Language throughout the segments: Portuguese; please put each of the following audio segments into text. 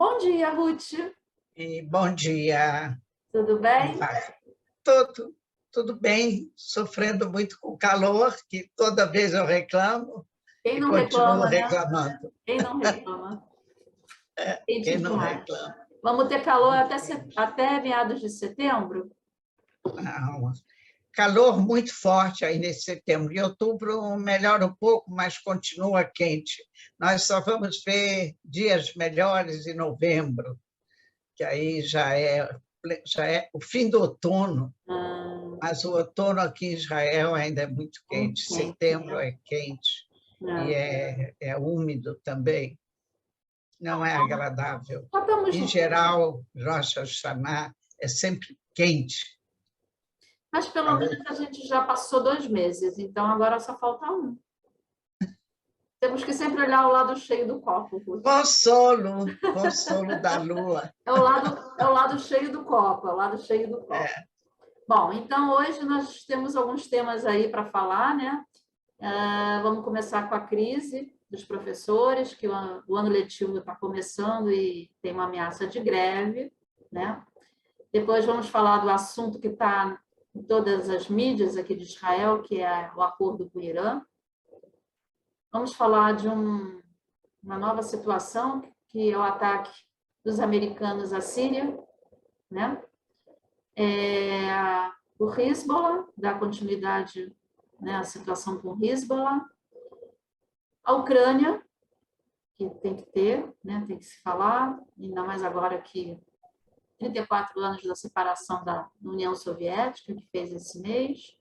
Bom dia, Ruth. E bom dia. Tudo Como bem? vai? Tudo bem, sofrendo muito com o calor, que toda vez eu reclamo Quem e não continuo reclama, né? reclamando. Quem não reclama? Quente Quem não demais. reclama? Vamos ter calor Muito até, quente. até meados de setembro? Não, calor muito forte aí nesse setembro. Em outubro melhora um pouco, mas continua quente. Nós só vamos ver dias melhores em novembro, que aí já é o fim do outono. Ah, Mas o outono aqui em Israel ainda é muito muito quente. quente, Setembro né? é quente e É. é úmido também. Não é agradável. Já estamos... Em geral, Rosh Hashanah é sempre quente. Mas pelo Calor. menos a gente já passou 2 meses, então agora só falta um. Temos que sempre olhar o lado cheio do copo, Ruth. Consolo da lua. É o lado cheio do copo, é o lado cheio do copo. É, Bom, então hoje nós temos alguns temas aí para falar, né? Vamos começar com a crise dos professores, que o ano letivo está começando e tem uma ameaça de greve, né? Depois vamos falar do assunto que está em todas as mídias aqui de Israel, que é o acordo com o Irã. Vamos falar de uma nova situação, que é o ataque dos americanos à Síria, né? O Hezbollah, dar continuidade, né, à situação com o Hezbollah. A Ucrânia, que tem que ter, né, tem que se falar, ainda mais agora que 34 anos da separação da União Soviética, que fez esse mês.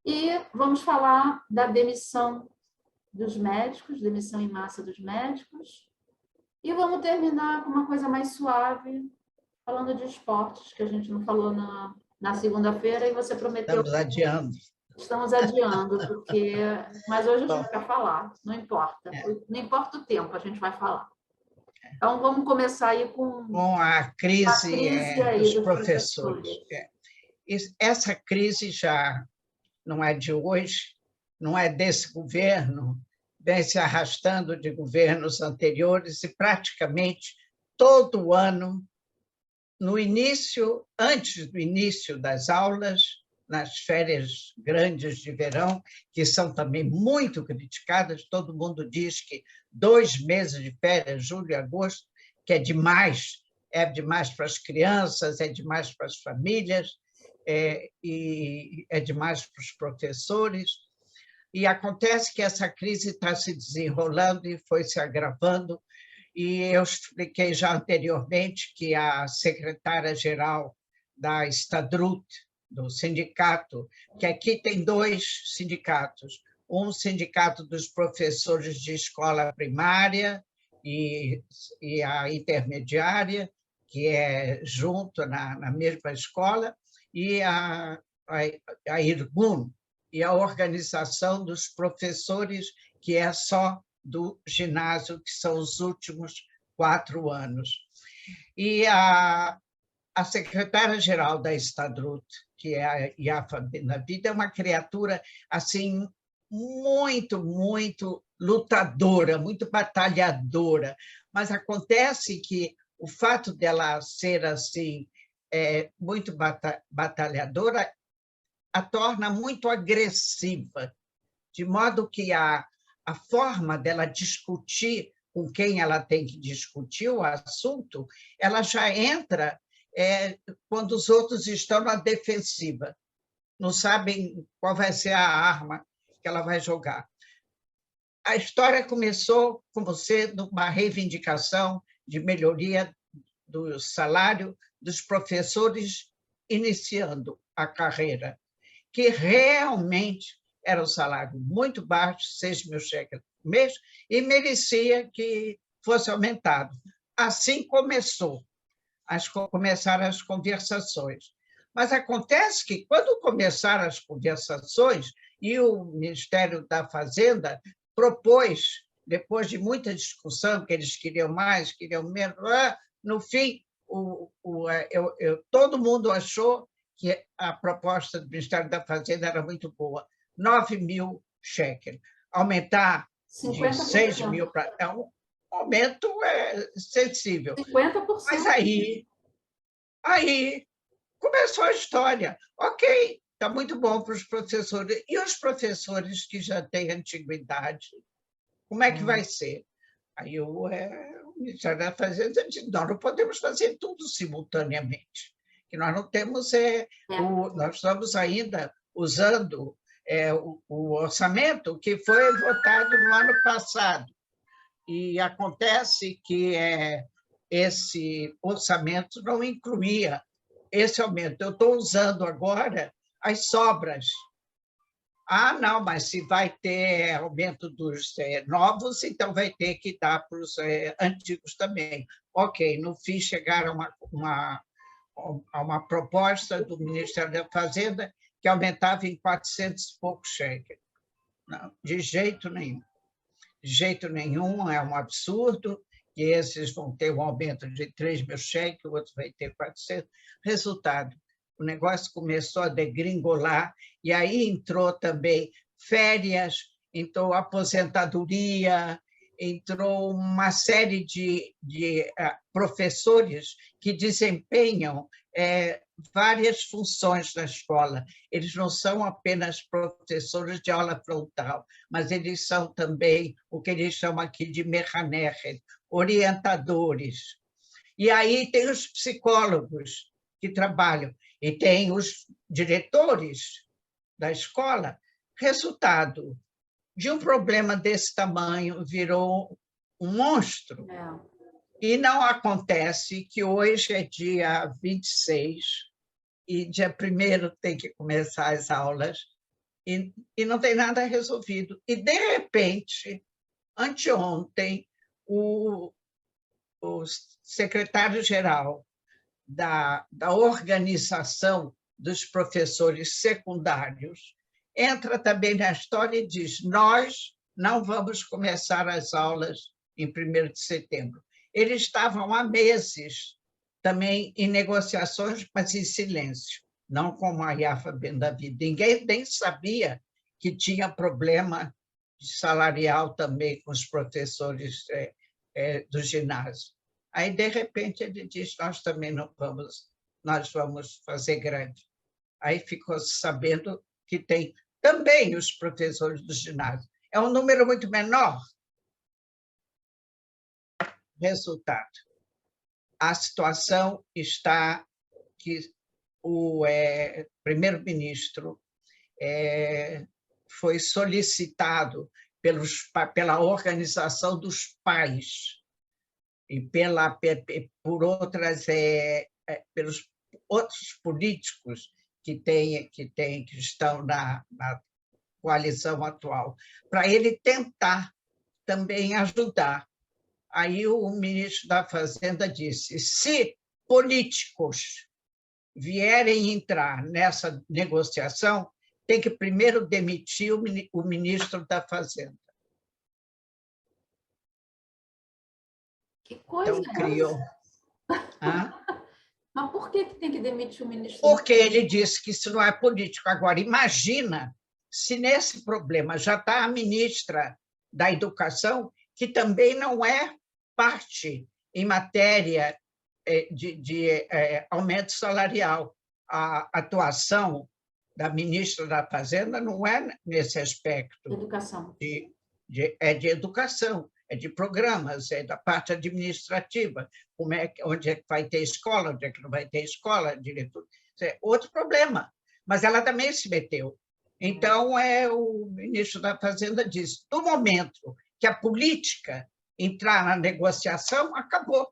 E vamos falar da demissão dos médicos, demissão em massa dos médicos. E vamos terminar com uma coisa mais suave, falando de esportes, que a gente não falou na segunda-feira, e você prometeu. estamos adiando. Estamos adiando, porque... Mas hoje a Bom, gente vai falar, não importa. é, Não importa o tempo, a gente vai falar. Então, vamos começar aí com com a a crise crise aí dos dos professores. professores. Essa crise já não é de hoje, não é desse governo, vem se arrastando de governos anteriores e praticamente todo ano, no início, antes do início das aulas, nas férias grandes de verão, que são também muito criticadas, todo mundo diz que 2 meses de férias, julho e agosto, que é demais para as crianças, é demais para as famílias, e é demais para os professores. E acontece que essa crise está se desenrolando e foi se agravando, e eu expliquei já anteriormente que a secretária-geral da Estadrut, do sindicato, que aqui tem 2 sindicatos, um sindicato dos professores de escola primária e a intermediária, que é junto na mesma escola, e a Irgun, e a organização dos professores, que é só do ginásio, que são os últimos 4 anos. E a secretária-geral da Estadrut, que é a Yafa Ben-David, é uma criatura assim muito lutadora, muito batalhadora, mas acontece que o fato dela ser assim muito batalhadora a torna muito agressiva, de modo que a forma dela discutir com quem ela tem que discutir o assunto, ela já entra quando os outros estão na defensiva, não sabem qual vai ser a arma que ela vai jogar. A história começou, como sendo uma reivindicação de melhoria do salário dos professores iniciando a carreira, que realmente era um salário muito baixo, 6 mil shekels por mês, e merecia que fosse aumentado. Assim começaram as conversações. Mas acontece que, quando começaram as conversações, e o Ministério da Fazenda propôs, depois de muita discussão, que eles queriam mais, queriam menos, no fim, todo mundo achou que a proposta do Ministério da Fazenda era muito boa, 9 mil shekels. Aumentar de 6 mil 50%. para... aumento sensível. 50%. Mas aí começou a história. Ok, está muito bom para os professores. E os professores que já têm antiguidade, como é que vai ser? Aí o Ministério da Fazenda disse, nós não podemos fazer tudo simultaneamente, que nós não temos... nós estamos ainda usando o orçamento que foi votado no ano passado. E acontece que esse orçamento não incluía esse aumento. Eu estou usando agora as sobras. Ah, não, mas se vai ter aumento dos novos, então vai ter que dar para os antigos também. Ok, no fim chegaram a uma proposta do Ministério da Fazenda que aumentava em 400 e poucos cheques. Não, de jeito nenhum. De jeito nenhum, é um absurdo, que esses vão ter um aumento de 3 mil cheques, o outro vai ter 400. Resultado, o negócio começou a degringolar, e aí entrou também férias, entrou aposentadoria, entrou uma série de professores que desempenham várias funções na escola. Eles não são apenas professores de aula frontal, mas eles são também o que eles chamam aqui de mechanecher, orientadores. E aí tem os psicólogos que trabalham, e tem os diretores da escola. Resultado de um problema desse tamanho, virou um monstro. E não acontece que hoje é dia 26 e dia 1º tem que começar as aulas e não tem nada resolvido. E, de repente, anteontem, o secretário-geral da organização dos professores secundários entra também na história e diz: nós não vamos começar as aulas em 1º de setembro. Eles estavam há meses também em negociações, mas em silêncio, não como a Yafa Ben David. Ninguém nem sabia que tinha problema salarial também com os professores do ginásio. Aí, de repente, ele diz: nós também não vamos, nós vamos fazer greve. Aí ficou sabendo que tem também os professores do ginásio. É um número muito menor. Resultado: a situação está que o primeiro-ministro foi solicitado pela organização dos pais e por pelos outros políticos que estão na coalizão atual, para ele tentar também ajudar. Aí o ministro da Fazenda disse: se políticos vierem entrar nessa negociação, tem que primeiro demitir o ministro da Fazenda. Que coisa então, criou. Mas por que tem que demitir o ministro? Porque ele disse que isso não é político. Agora, imagina se nesse problema já está a ministra da Educação, que também não é parte em matéria de aumento salarial. A atuação da ministra da Fazenda não é nesse aspecto. Educação. É de educação, é de programas, é da parte administrativa, onde é que vai ter escola, onde é que não vai ter escola, diretor. Isso é outro problema. Mas ela também se meteu. Então, o ministro da Fazenda disse: no momento que a política entrar na negociação, acabou.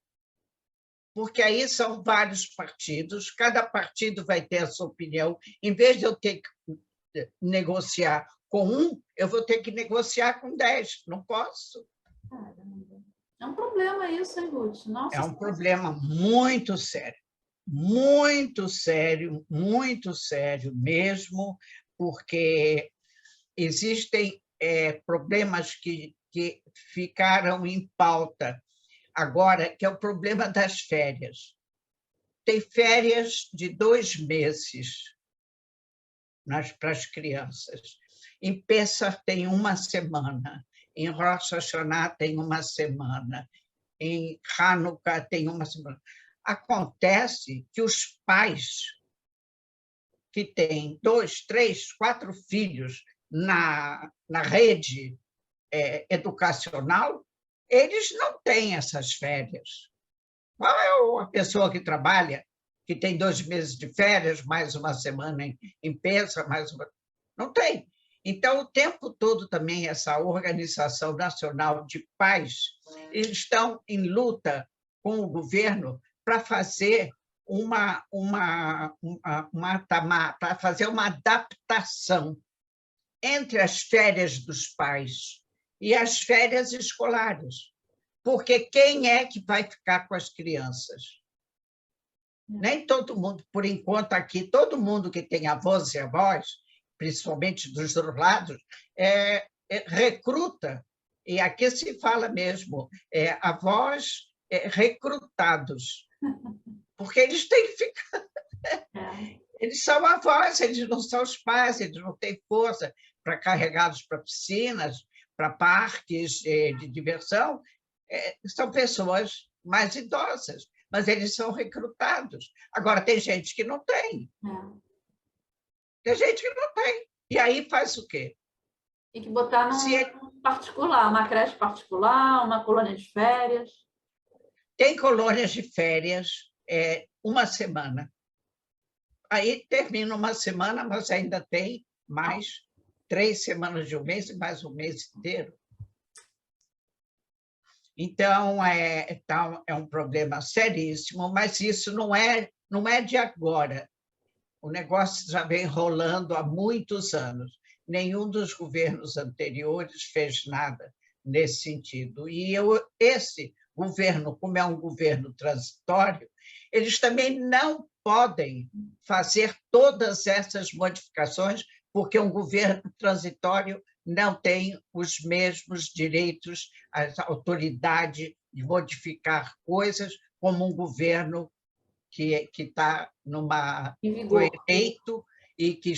Porque aí são vários partidos, cada partido vai ter a sua opinião. Em vez de eu ter que negociar com um, eu vou ter que negociar com 10. Não posso. É um problema isso, hein, Ruth? Nossa, é um problema muito sério. Muito sério mesmo, porque existem problemas que ficaram em pauta agora, que é o problema das férias. Tem férias de 2 meses para as crianças. Em Pessah tem 1 semana. em Rosh Hashanah tem uma semana, em Hanukkah tem uma semana. Acontece que os pais que têm 2, 3, 4 filhos na rede educacional, eles não têm essas férias. Qual é a pessoa que trabalha, que tem 2 meses de férias, mais uma semana em Pêssego, mais uma... Não tem. Então, o tempo todo também, essa Organização Nacional de Pais, eles estão em luta com o governo para fazer para fazer uma adaptação entre as férias dos pais e as férias escolares. Porque quem é que vai ficar com as crianças? Nem todo mundo, por enquanto aqui, todo mundo que tem avós e avós, principalmente dos dois lados, recruta, e aqui se fala mesmo, avós recrutados, porque eles têm que ficar... Eles são avós, eles não são os pais, eles não têm força para carregá-los para piscinas, para parques de diversão. São pessoas mais idosas, mas eles são recrutados. Agora, tem gente que não tem. Tem gente que não tem. E aí faz o quê? Tem que botar num particular, uma creche particular, uma colônia de férias. Tem colônias de férias, uma semana. Aí termina uma semana, mas ainda tem mais 3 semanas de um mês e mais um mês inteiro. Então, é um problema seríssimo, mas isso não é de agora. O negócio já vem rolando há muitos anos. Nenhum dos governos anteriores fez nada nesse sentido. E esse governo, como é um governo transitório, eles também não podem fazer todas essas modificações, porque um governo transitório não tem os mesmos direitos, a autoridade de modificar coisas, como um governo que está foi eleito e que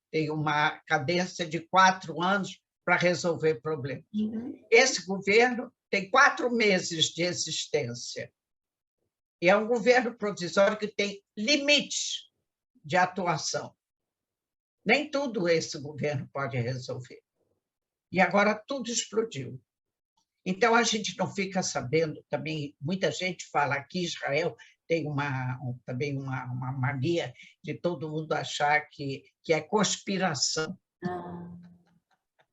tem uma cadência de 4 anos para resolver problemas. Esse governo tem 4 meses de existência. E é um governo provisório que tem limites de atuação. Nem tudo esse governo pode resolver. E agora tudo explodiu. Então, a gente não fica sabendo também, muita gente fala que Israel tem também uma mania de todo mundo achar que é conspiração.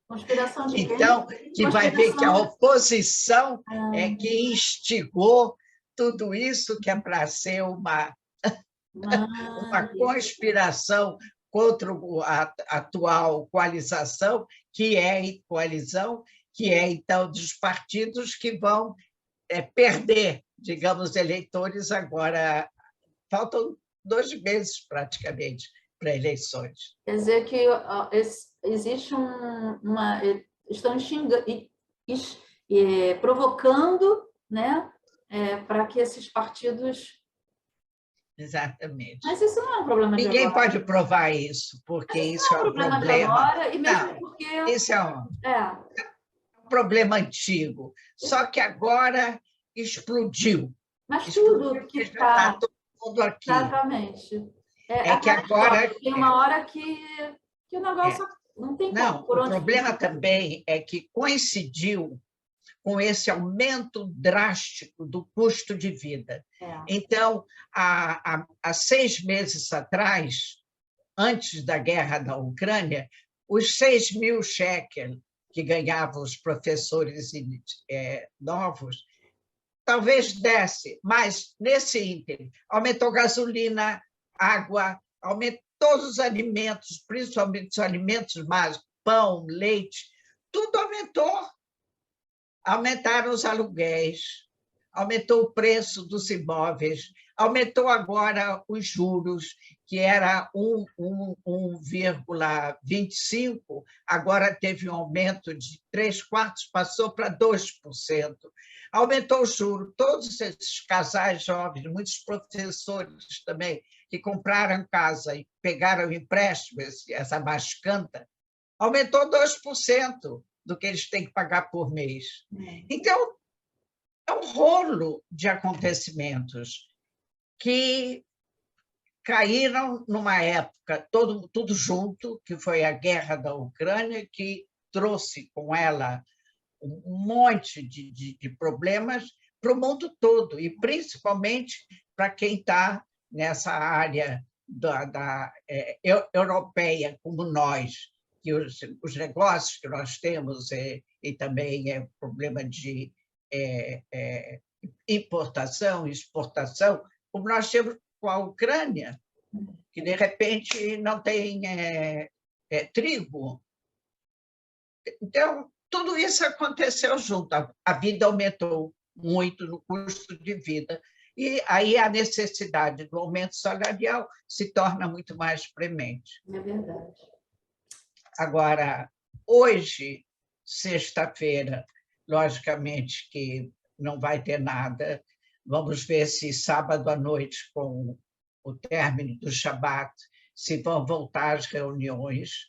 Conspiração de quem? Então, que vai ver que a oposição é que instigou tudo isso, que é para ser uma conspiração contra a atual coalização, que é, então, dos partidos que vão perder, digamos, eleitores agora. Faltam 2 meses, praticamente, para eleições. Quer dizer que existe estão provocando, né, para que esses partidos... Exatamente. Mas isso não é um problema de agora. Ninguém pode provar isso, porque isso é um problema de agora, e mesmo não, porque... Isso é um problema antigo, só que agora explodiu. Mas tudo que está... todo mundo aqui. Exatamente. Que agora... Tem uma hora que o negócio não tem como. Não, o problema também é que coincidiu com esse aumento drástico do custo de vida. Então, há 6 meses atrás, antes da guerra da Ucrânia, os 6.000 shekel que ganhavam os professores novos, talvez desse, mas nesse ínterim, aumentou gasolina, água, aumentou todos os alimentos, principalmente os alimentos básicos, pão, leite, tudo aumentou. Aumentaram os aluguéis, aumentou o preço dos imóveis, aumentou agora os juros, que era 1,25%, agora teve um aumento de 3/4, passou para 2%. Aumentou o juro. Todos esses casais jovens, muitos professores também, que compraram casa e pegaram empréstimo, essa mascanta, aumentou 2%. do que eles têm que pagar por mês. Então, é um rolo de acontecimentos que caíram numa época, tudo junto, que foi a guerra da Ucrânia, que trouxe com ela um monte de problemas para o mundo todo, e principalmente para quem está nessa área europeia, como nós, que os negócios que nós temos e também é problema de importação, exportação, como nós temos com a Ucrânia, que, de repente, não tem trigo. Então, tudo isso aconteceu junto. A vida aumentou muito no custo de vida. E aí a necessidade do aumento salarial se torna muito mais premente. É verdade. Agora, hoje, sexta-feira, logicamente que não vai ter nada. Vamos ver se sábado à noite, com o término do Shabat, se vão voltar as reuniões,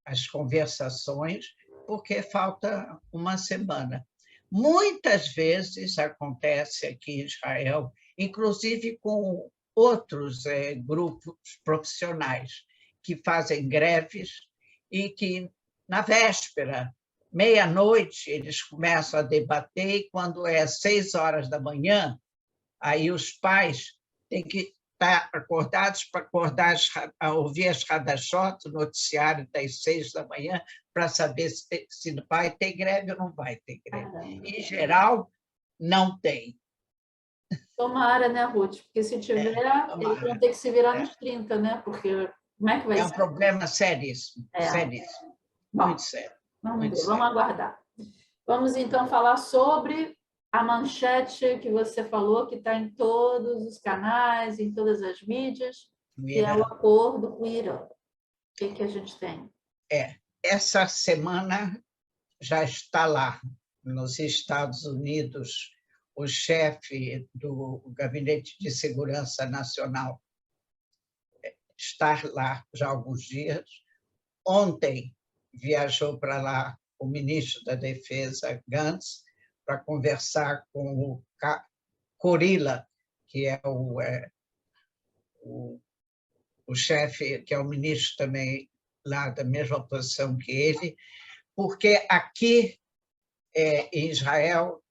as conversações, porque falta uma semana. Muitas vezes acontece aqui em Israel, inclusive com outros grupos profissionais que fazem greves e que, na véspera, meia-noite, eles começam a debater, e quando é 6 horas da manhã, aí os pais têm que estar acordados para ouvir as Hadashot, o noticiário das 6 da manhã, para saber se vai ter greve ou não vai ter greve. Em geral, não tem. Tomara, né, Ruth? Porque se tiver, eles vão ter que se virar nos 30, né? Porque como é que vai ser? É um problema seríssimo, seríssimo, muito sério. Vamos aguardar. Vamos, então, falar sobre a manchete que você falou, que está em todos os canais, em todas as mídias, que é o acordo com o Irã. O que a gente tem? Essa semana já está lá, nos Estados Unidos, o chefe do Gabinete de Segurança Nacional está lá já há alguns dias. Ontem viajou para lá o ministro da Defesa, Gantz, para conversar com o Kurila, que é o chefe, que é o ministro também lá da mesma posição que ele, porque aqui em Israel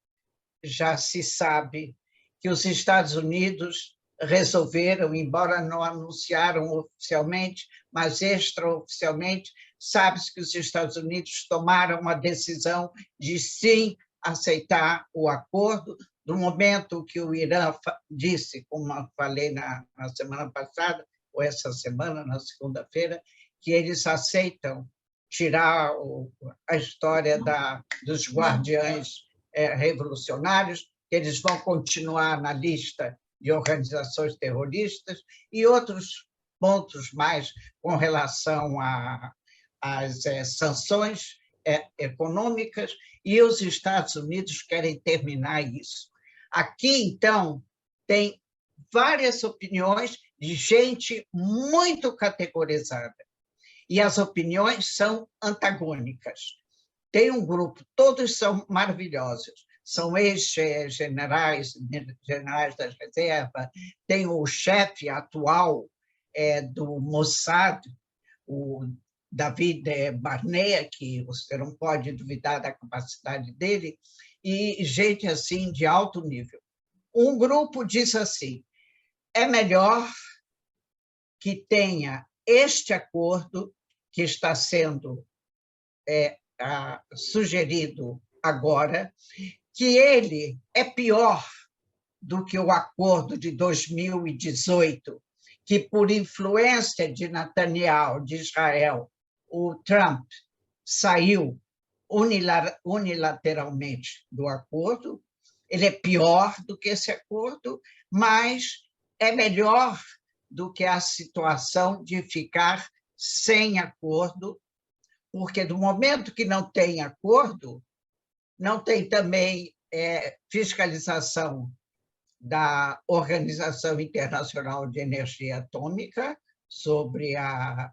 já se sabe que os Estados Unidos resolveram, embora não anunciaram oficialmente, mas extraoficialmente, sabe-se que os Estados Unidos tomaram uma decisão de sim aceitar o acordo, do momento que o Irã disse, como eu falei na semana passada, ou essa semana, na segunda-feira, que eles aceitam tirar a história dos guardiães revolucionários, que eles vão continuar na lista de organizações terroristas, e outros pontos mais com relação às sanções econômicas, e os Estados Unidos querem terminar isso. Aqui, então, tem várias opiniões de gente muito categorizada, e as opiniões são antagônicas. Tem um grupo, todos são maravilhosos, são ex-generais, generais das reservas, tem o chefe atual do Mossad, o David Barnea, que você não pode duvidar da capacidade dele, e gente assim de alto nível. Um grupo diz assim: é melhor que tenha este acordo que está sendo sugerido agora, que ele é pior do que o acordo de 2018, que, por influência de Netanyahu, de Israel, o Trump saiu unilateralmente do acordo. Ele é pior do que esse acordo, mas é melhor do que a situação de ficar sem acordo, porque do momento que não tem acordo, não tem também fiscalização da Organização Internacional de Energia Atômica sobre a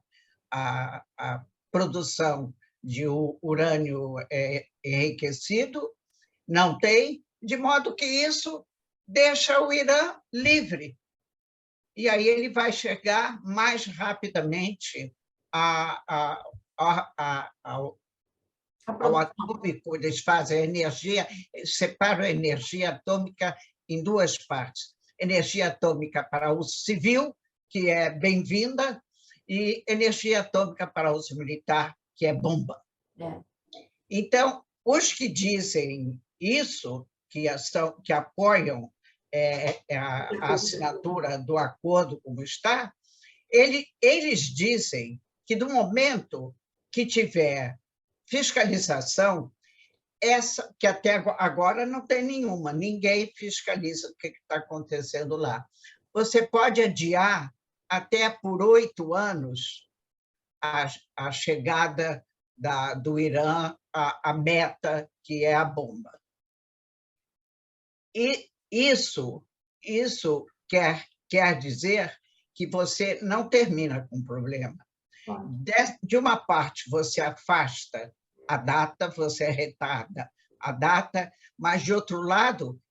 produção de urânio enriquecido, não tem, de modo que isso deixa o Irã livre. E aí ele vai chegar mais rapidamente ao atômico. Eles fazem a energia, separam a energia atômica em duas partes. Energia atômica para uso civil, que é bem-vinda, e energia atômica para uso militar, que é bomba. Então, os que dizem isso, que apoiam a assinatura do acordo como está, eles dizem que, do momento que tiver fiscalização, que até agora não tem nenhuma, ninguém fiscaliza o que está acontecendo lá. Você pode adiar até por 8 anos a chegada do Irã à meta, que é a bomba. E isso quer dizer que você não termina com o problema. De uma parte, você afasta a data, você retarda a data, mas, de outro lado,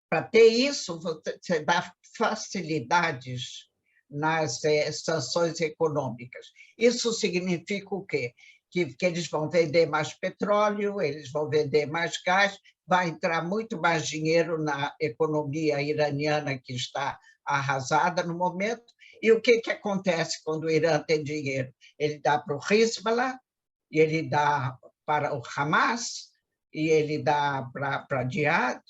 para ter isso, você dá facilidades nas sanções econômicas. Isso significa o quê? Que eles vão vender mais petróleo, eles vão vender mais gás, vai entrar muito mais dinheiro na economia iraniana, que está arrasada no momento. E o que acontece quando o Irã tem dinheiro? Ele dá para o Hezbollah, e ele dá para o Hamas, e ele dá para a Jihad,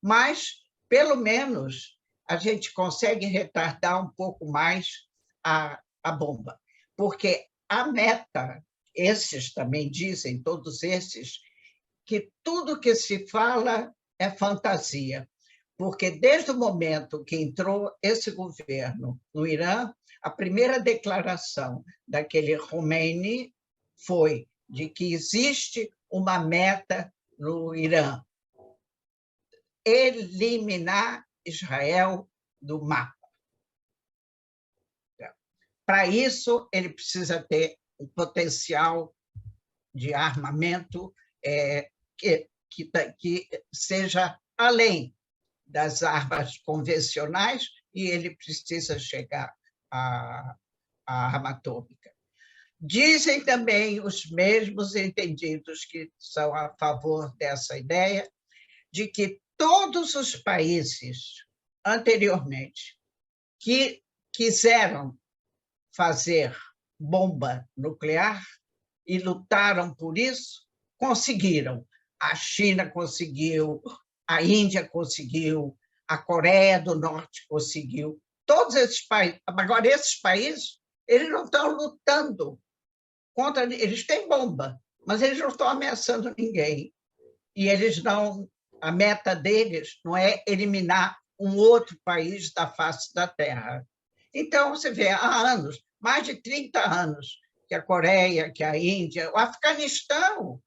mas, pelo menos, a gente consegue retardar um pouco mais a bomba, porque a meta, esses também dizem, todos esses, que tudo que se fala é fantasia, porque desde o momento que entrou esse governo no Irã, a primeira declaração daquele Khomeini foi de que existe uma meta no Irã: eliminar Israel do mapa. Para isso, ele precisa ter um potencial de armamento que seja além das armas convencionais, e ele precisa chegar à arma atômica. Dizem também os mesmos entendidos que são a favor dessa ideia, de que todos os países anteriormente que quiseram fazer bomba nuclear e lutaram por isso, conseguiram. A China conseguiu, a Índia conseguiu, a Coreia do Norte conseguiu. Todos esses países. Agora, esses países, eles não estão lutando contra. Eles têm bomba, mas eles não estão ameaçando ninguém. E eles não. A meta deles não é eliminar um outro país da face da Terra. Então, você vê, há anos, mais de 30 anos, que a Coreia, que a Índia, o Afeganistão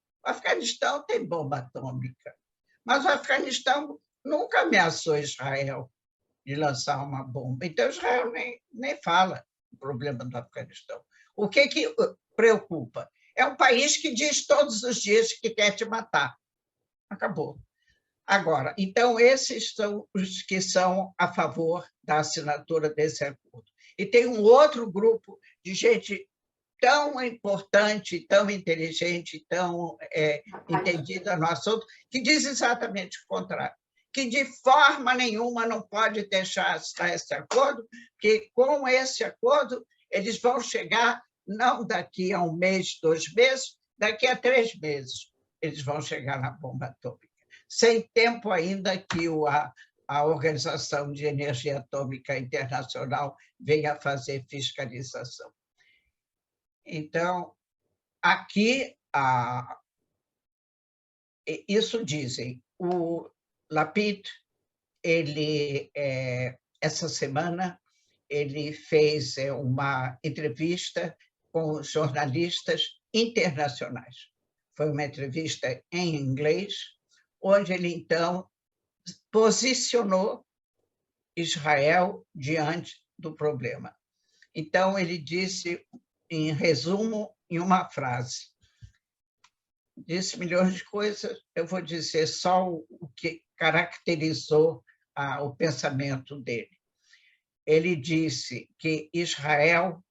tem bomba atômica, mas o Afeganistão nunca ameaçou Israel de lançar uma bomba. Então, Israel nem fala do problema do Afeganistão. O que preocupa? É um país que diz todos os dias que quer te matar. Acabou. Agora, então, esses são os que são a favor da assinatura desse acordo. E tem um outro grupo de gente tão importante, tão inteligente, tão entendida no assunto, que diz exatamente o contrário, que de forma nenhuma não pode deixar esse acordo, porque com esse acordo eles vão chegar, não daqui a 1 mês, 2 meses, daqui a 3 meses, eles vão chegar na bomba atômica, sem tempo ainda que a Organização de Energia Atômica Internacional venha fazer fiscalização. Então, aqui, isso dizem. O Lapid, essa semana, ele fez uma entrevista com jornalistas internacionais. Foi uma entrevista em inglês, onde ele, então, posicionou Israel diante do problema. Então, ele disse, em resumo, em uma frase. Disse milhões de coisas, eu vou dizer só o que caracterizou o pensamento dele. Ele disse que Israel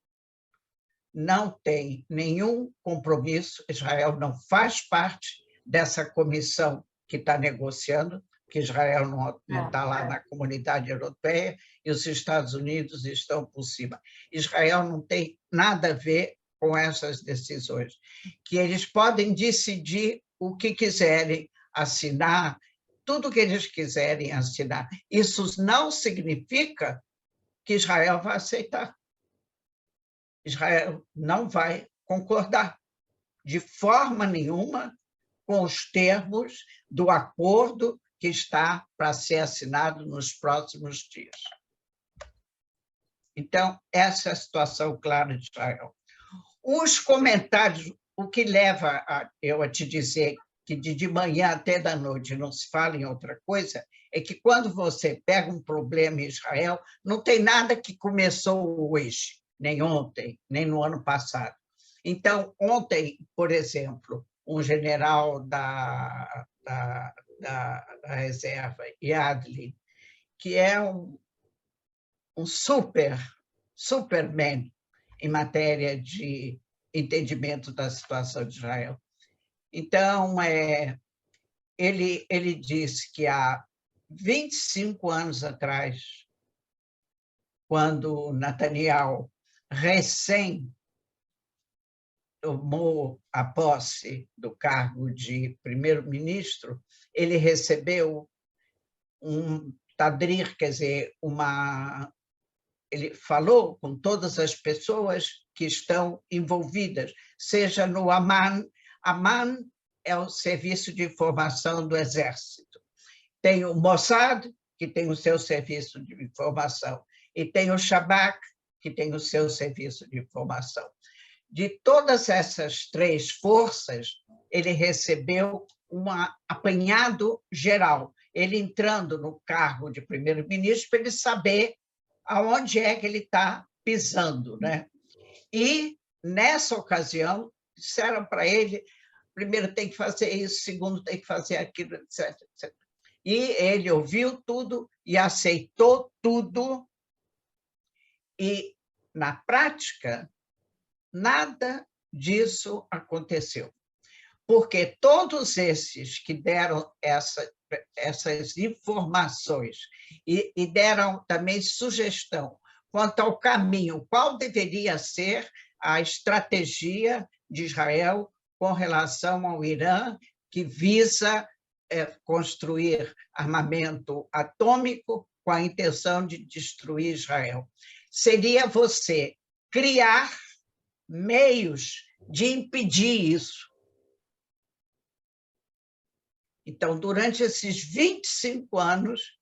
não tem nenhum compromisso, Israel não faz parte dessa comissão que está negociando, que Israel não está lá na comunidade europeia e os Estados Unidos estão por cima. Israel não tem nada a ver com essas decisões, que eles podem decidir o que quiserem assinar, tudo que eles quiserem assinar. Isso não significa que Israel vai aceitar. Israel não vai concordar de forma nenhuma com os termos do acordo que está para ser assinado nos próximos dias. Então, essa é a situação clara de Israel. Os comentários, o que leva eu a te dizer que de manhã até da noite não se fala em outra coisa, é que quando você pega um problema em Israel, não tem nada que começou hoje, nem ontem, nem no ano passado. Então, ontem, por exemplo, um general da reserva, Yadley, que é um superman em matéria de entendimento da situação de Israel. Então, ele disse que há 25 anos atrás, quando Netanyahu recém tomou a posse do cargo de primeiro-ministro, ele recebeu um tadrir, quer dizer, ele falou com todas as pessoas que estão envolvidas, seja no Amman. Amman é o serviço de informação do Exército. Tem o Mossad, que tem o seu serviço de informação, e tem o Shabak, que tem o seu serviço de informação. De todas essas três forças, ele recebeu um apanhado geral, ele entrando no cargo de primeiro-ministro para ele saber aonde é que ele está pisando, né? E, nessa ocasião, disseram para ele, primeiro tem que fazer isso, segundo tem que fazer aquilo, etc, etc. E ele ouviu tudo e aceitou tudo, e, na prática, nada disso aconteceu, porque todos esses que deram essas informações e deram também sugestão quanto ao caminho, qual deveria ser a estratégia de Israel com relação ao Irã, que visa construir armamento atômico com a intenção de destruir Israel. Seria você criar meios de impedir isso. Então, durante esses 25 anos,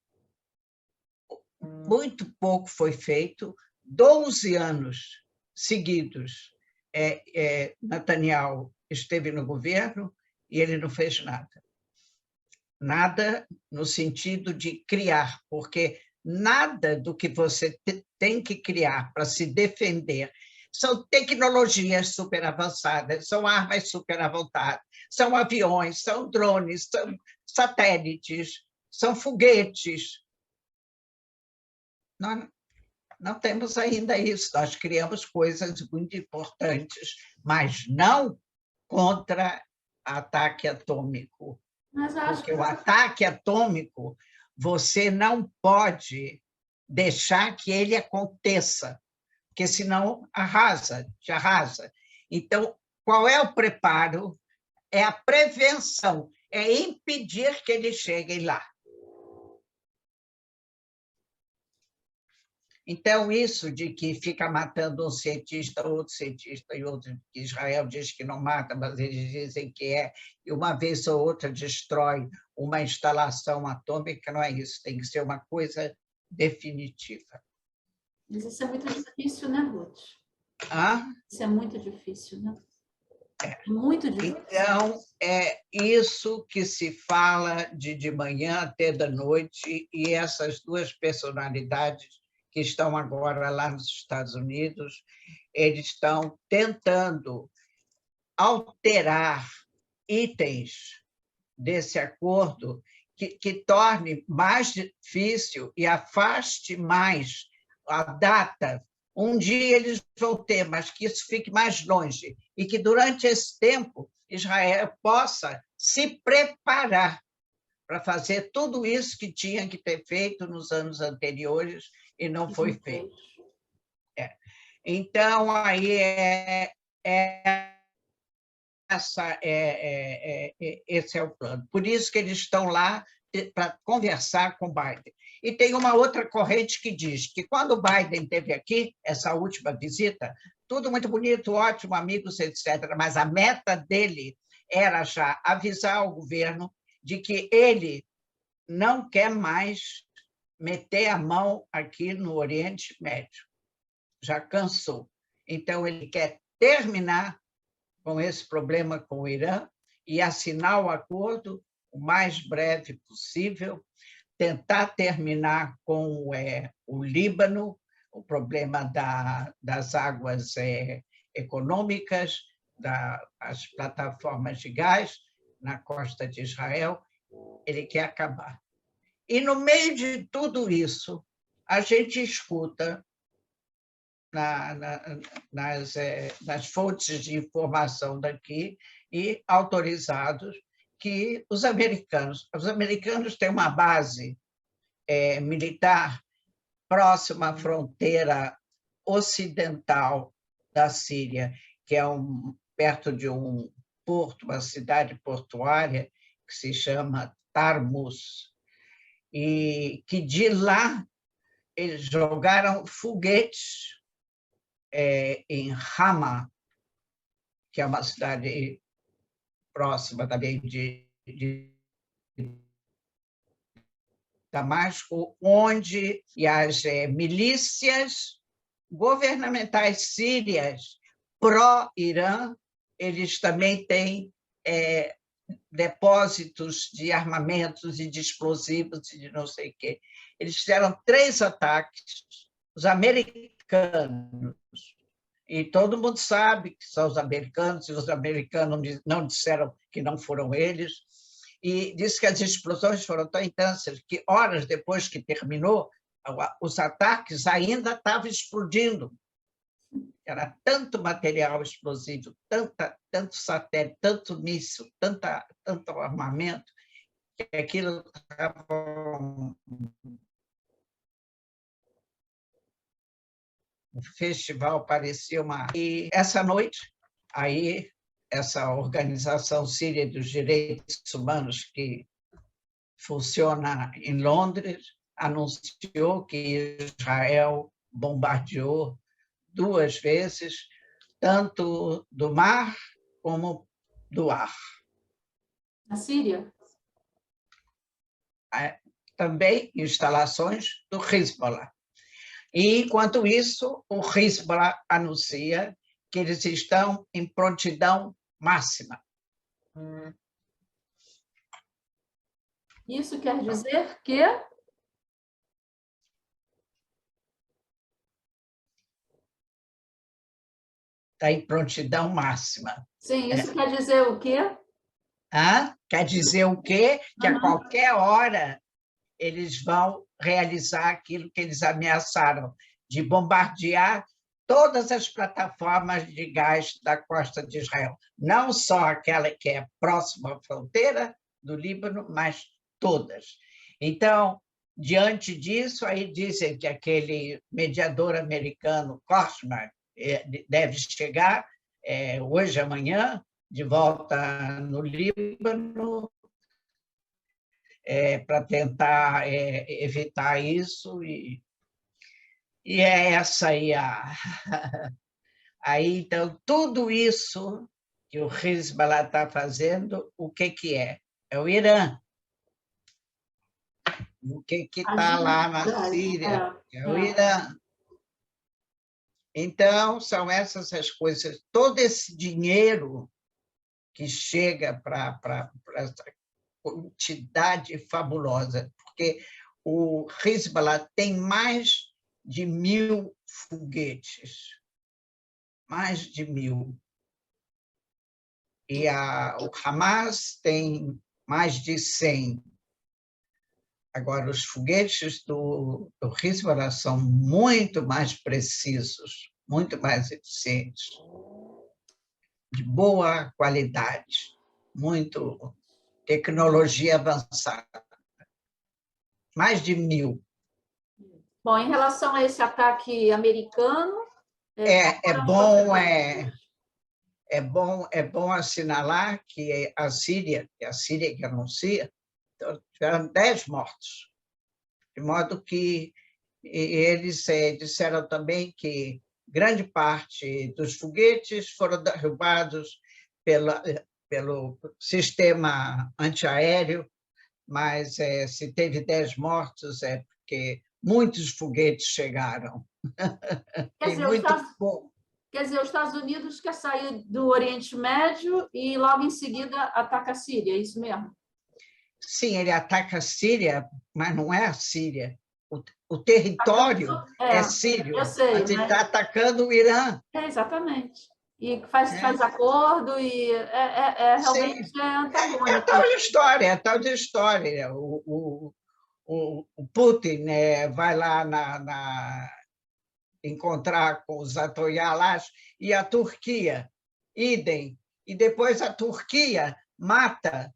muito pouco foi feito, 12 anos seguidos, Netanyahu esteve no governo e ele não fez nada. Nada no sentido de criar, porque nada do que você tem que criar para se defender são tecnologias super avançadas, são armas super avançadas, são aviões, são drones, são satélites, são foguetes. Nós não temos ainda isso, nós criamos coisas muito importantes, mas não contra ataque atômico. Porque o ataque atômico, você não pode deixar que ele aconteça, porque senão te arrasa. Então, qual é o preparo? É a prevenção, é impedir que eles cheguem lá. Então, isso de que fica matando um cientista, outro cientista, e outro que Israel diz que não mata, mas eles dizem que é, e uma vez ou outra destrói uma instalação atômica, não é isso, tem que ser uma coisa definitiva. Mas isso é muito difícil, né, Ruth? Isso é muito difícil, né? É muito difícil. Então, é isso que se fala de manhã até da noite, e essas duas personalidades que estão agora lá nos Estados Unidos, eles estão tentando alterar itens desse acordo que torne mais difícil e afaste mais a data. Um dia eles vão ter, mas que isso fique mais longe, e que, durante esse tempo, Israel possa se preparar para fazer tudo isso que tinha que ter feito nos anos anteriores e não foi feito. Então, aí esse é o plano. Por isso que eles estão lá para conversar com Biden. E tem uma outra corrente que diz que, quando o Biden esteve aqui, essa última visita, tudo muito bonito, ótimo, amigos, etc., mas a meta dele era já avisar o governo de que ele não quer mais meter a mão aqui no Oriente Médio. Já cansou. Então, ele quer terminar com esse problema com o Irã e assinar o acordo o mais breve possível, tentar terminar com o Líbano, o problema das águas econômicas, das plataformas de gás na costa de Israel. Ele quer acabar. E, no meio de tudo isso, a gente escuta nas fontes de informação daqui e autorizados que os americanos têm uma base militar próxima à fronteira ocidental da Síria, que é perto de um porto, uma cidade portuária que se chama Tarmus, e que de lá eles jogaram foguetes em Hama, que é uma cidade próxima também de Damasco, onde as milícias governamentais sírias pró-Irã, eles também têm depósitos de armamentos e de explosivos e de não sei o quê. Eles fizeram 3 ataques, os americanos, e todo mundo sabe que são os americanos, e os americanos não disseram que não foram eles, e disse que as explosões foram tão intensas que, horas depois que terminou, os ataques ainda estavam explodindo. Era tanto material explosivo, tanto satélite, tanto míssil, tanto armamento, que aquilo estava... O festival parecia uma... E essa noite, aí, essa Organização Síria dos Direitos Humanos, que funciona em Londres, anunciou que Israel bombardeou 2 vezes, tanto do mar como do ar. Na Síria? Também instalações do Hezbollah. E, enquanto isso, o Hezbollah anuncia que eles estão em prontidão máxima. Isso quer dizer que... Está em prontidão máxima. Sim, isso quer dizer o quê? Quer dizer o quê? Que a qualquer hora eles vão realizar aquilo que eles ameaçaram, de bombardear todas as plataformas de gás da costa de Israel. Não só aquela que é próxima à fronteira do Líbano, mas todas. Então, diante disso, aí dizem que aquele mediador americano, Kosmer, deve chegar hoje, amanhã, de volta no Líbano, para tentar evitar isso, e é essa aí aí, então, tudo isso que o Hezbollah está fazendo, o que é? É o Irã. O que está lá na Síria? É o Irã. Então, são essas as coisas. Todo esse dinheiro que chega para essa quantidade fabulosa, porque o Hezbollah tem mais de 1.000 foguetes, mais de 1.000. E o Hamas tem mais de 100. Agora, os foguetes do Hezbollah são muito mais precisos, muito mais eficientes, de boa qualidade, muito tecnologia avançada. Mais de 1000. Bom, em relação a esse ataque americano... É bom assinalar que a Síria que anuncia, tiveram 10 mortos, de modo que eles disseram também que grande parte dos foguetes foram derrubados pelo sistema antiaéreo, mas se teve 10 mortos é porque muitos foguetes chegaram. Tem muito pouco. Quer dizer, os Estados Unidos quer sair do Oriente Médio e logo em seguida ataca a Síria, é isso mesmo? Sim, ele ataca a Síria, mas não é a Síria. O território é sírio, eu sei, mas ele está atacando o Irã. Exatamente. E faz acordo e realmente antagônico. É tal de história. O Putin vai lá encontrar com os Ayatollahs e a Turquia, idem. E depois a Turquia mata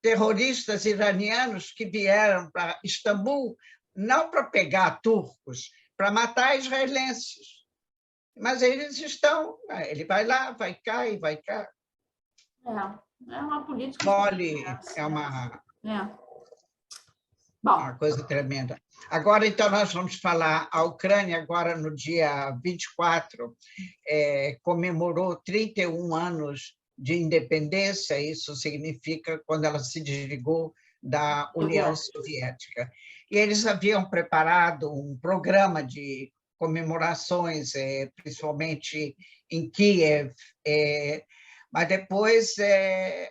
terroristas iranianos que vieram para Istambul, não para pegar turcos, para matar israelenses. Mas eles estão... Ele vai lá, vai cá e vai cá. É uma política... É uma... Bom. Uma coisa tremenda. Agora, então, nós vamos falar, a Ucrânia, agora no dia 24, comemorou 31 anos de independência, isso significa quando ela se desligou da União Soviética. E eles haviam preparado um programa de comemorações, principalmente em Kiev, mas depois,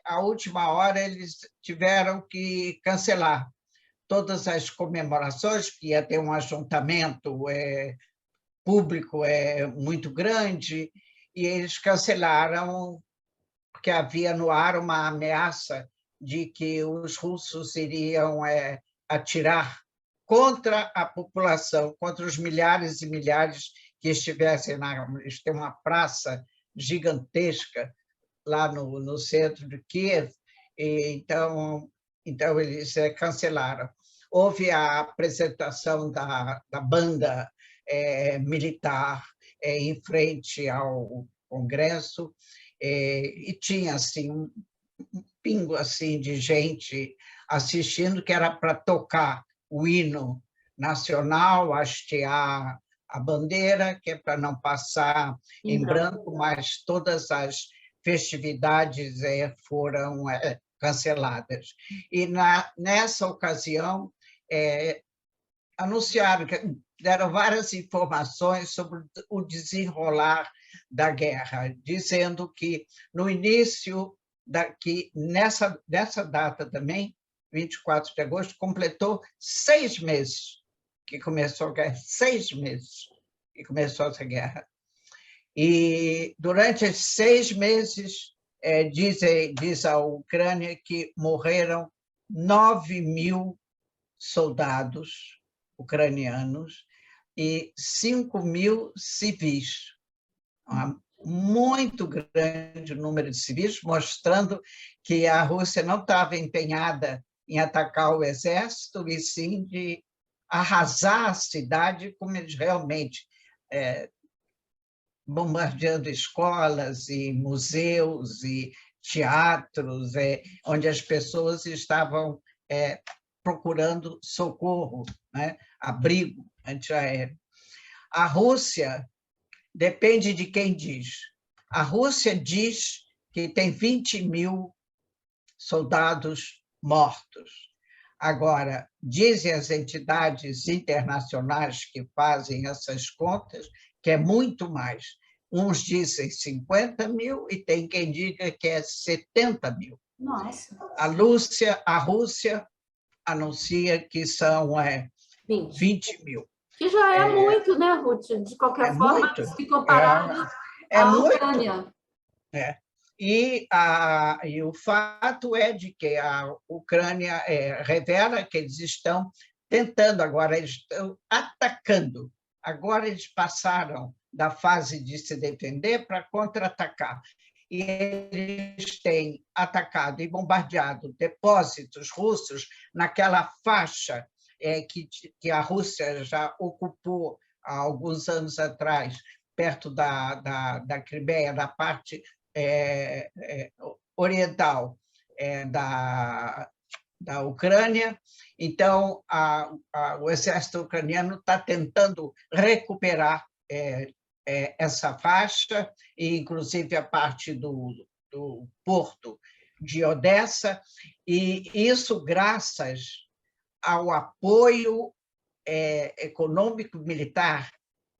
à última hora, eles tiveram que cancelar todas as comemorações, que ia ter um ajuntamento público muito grande, e eles cancelaram, porque havia no ar uma ameaça de que os russos iriam atirar contra a população, contra os milhares e milhares que estivessem lá. Eles têm uma praça gigantesca lá no centro de Kiev, e então eles cancelaram. Houve a apresentação da banda militar em frente ao Congresso, e tinha assim, um pingo assim, de gente assistindo, que era para tocar o hino nacional, hastear a bandeira, que é para não passar em branco, mas todas as festividades foram canceladas. E nessa ocasião anunciaram, deram várias informações sobre o desenrolar da guerra, dizendo que no início nessa data também, 24 de agosto, completou 6 meses que começou a guerra, 6 meses que começou essa guerra. E durante esses 6 meses, diz a Ucrânia que morreram 9.000 soldados ucranianos e 5.000 civis. Muito grande número de civis, mostrando que a Rússia não estava empenhada em atacar o exército, e sim de arrasar a cidade, como eles realmente bombardeando escolas e museus e teatros, onde as pessoas estavam procurando socorro, né? Abrigo antiaéreo. A Rússia depende de quem diz. A Rússia diz que tem 20.000 soldados mortos. Agora, dizem as entidades internacionais que fazem essas contas que é muito mais. Uns dizem 50.000 e tem quem diga que é 70.000. Nossa. A Rússia anuncia que são 20.000. Que já é muito, né, Ruth? De qualquer forma, muito. se comparado à Ucrânia. E o fato é de que a Ucrânia revela que eles estão tentando agora, eles estão atacando. Agora eles passaram da fase de se defender para contra-atacar. E eles têm atacado e bombardeado depósitos russos naquela faixa que a Rússia já ocupou há alguns anos atrás, perto da Crimeia, na parte oriental da Ucrânia. Então, o exército ucraniano está tentando recuperar essa faixa, e inclusive a parte do porto de Odessa, e isso graças ao apoio econômico-militar.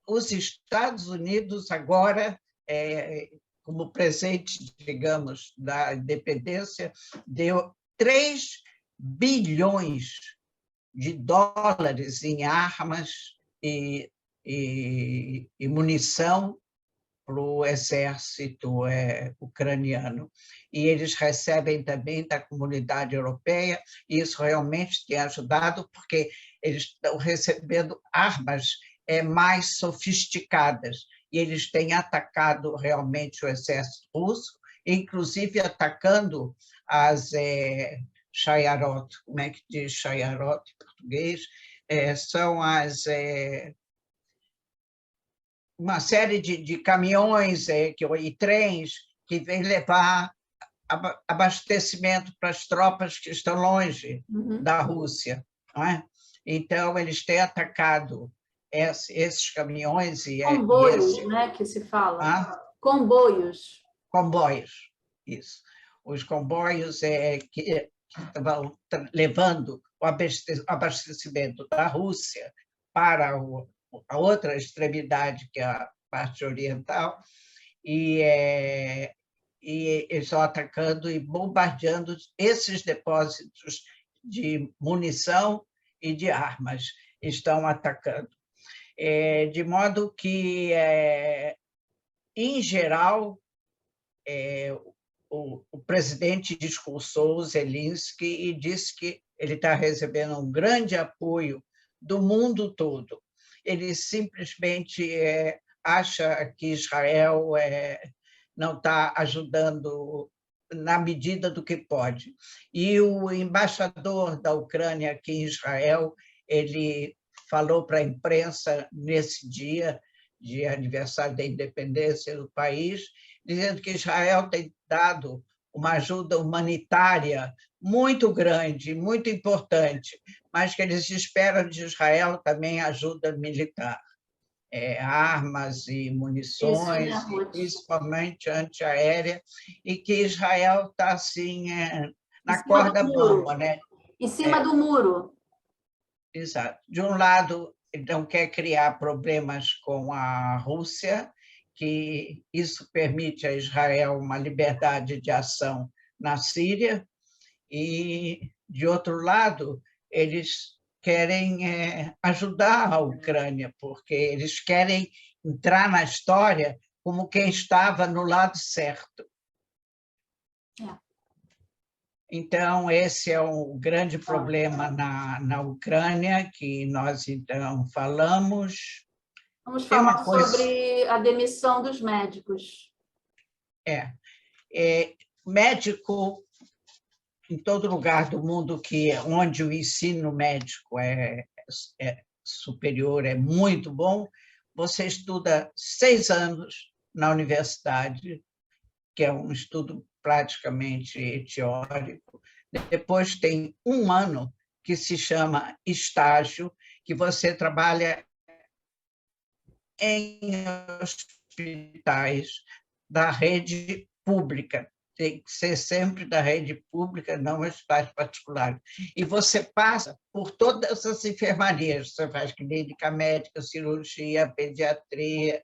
Os Estados Unidos agora, como presente, digamos, da independência, deu 3 bilhões de dólares em armas e munição para o exército ucraniano. E eles recebem também da comunidade europeia, e isso realmente tem ajudado, porque eles estão recebendo armas mais sofisticadas, e eles têm atacado realmente o exército russo, inclusive atacando as Shayarot, como é que diz Shayarot em português? São uma série de caminhões e trens que vêm levar abastecimento para as tropas que estão longe da Rússia, não é? Então, eles têm atacado esses caminhões e comboios, né, que se fala. Comboios. Comboios, isso. Os comboios que estavam levando o abastecimento da Rússia para a outra extremidade, que é a parte oriental, e estão atacando e bombardeando esses depósitos de munição e de armas, estão atacando. De modo que, em geral, o presidente discursou o Zelensky e disse que ele está recebendo um grande apoio do mundo todo. Ele simplesmente acha que Israel não está ajudando na medida do que pode. E o embaixador da Ucrânia aqui em Israel, ele falou para a imprensa nesse dia de aniversário da independência do país, dizendo que Israel tem dado uma ajuda humanitária muito grande, muito importante, mas que eles esperam de Israel também ajuda militar, armas e munições, e principalmente antiaérea, e que Israel está assim na corda bamba, né? Em cima do muro. Exato. De um lado, não quer criar problemas com a Rússia, que isso permite a Israel uma liberdade de ação na Síria, e, de outro lado, eles querem ajudar a Ucrânia, porque eles querem entrar na história como quem estava no lado certo. Então, esse é um grande problema na Ucrânia, que nós, então, falamos. Vamos falar sobre a demissão dos médicos. Médico, em todo lugar do mundo onde o ensino médico é superior, é muito bom, você estuda 6 anos na universidade, que é um estudo praticamente teórico. Depois tem 1 ano que se chama estágio, que você trabalha em hospitais da rede pública. Tem que ser sempre da rede pública, não hospitais particulares. E você passa por todas as enfermarias. Você faz clínica médica, cirurgia, pediatria,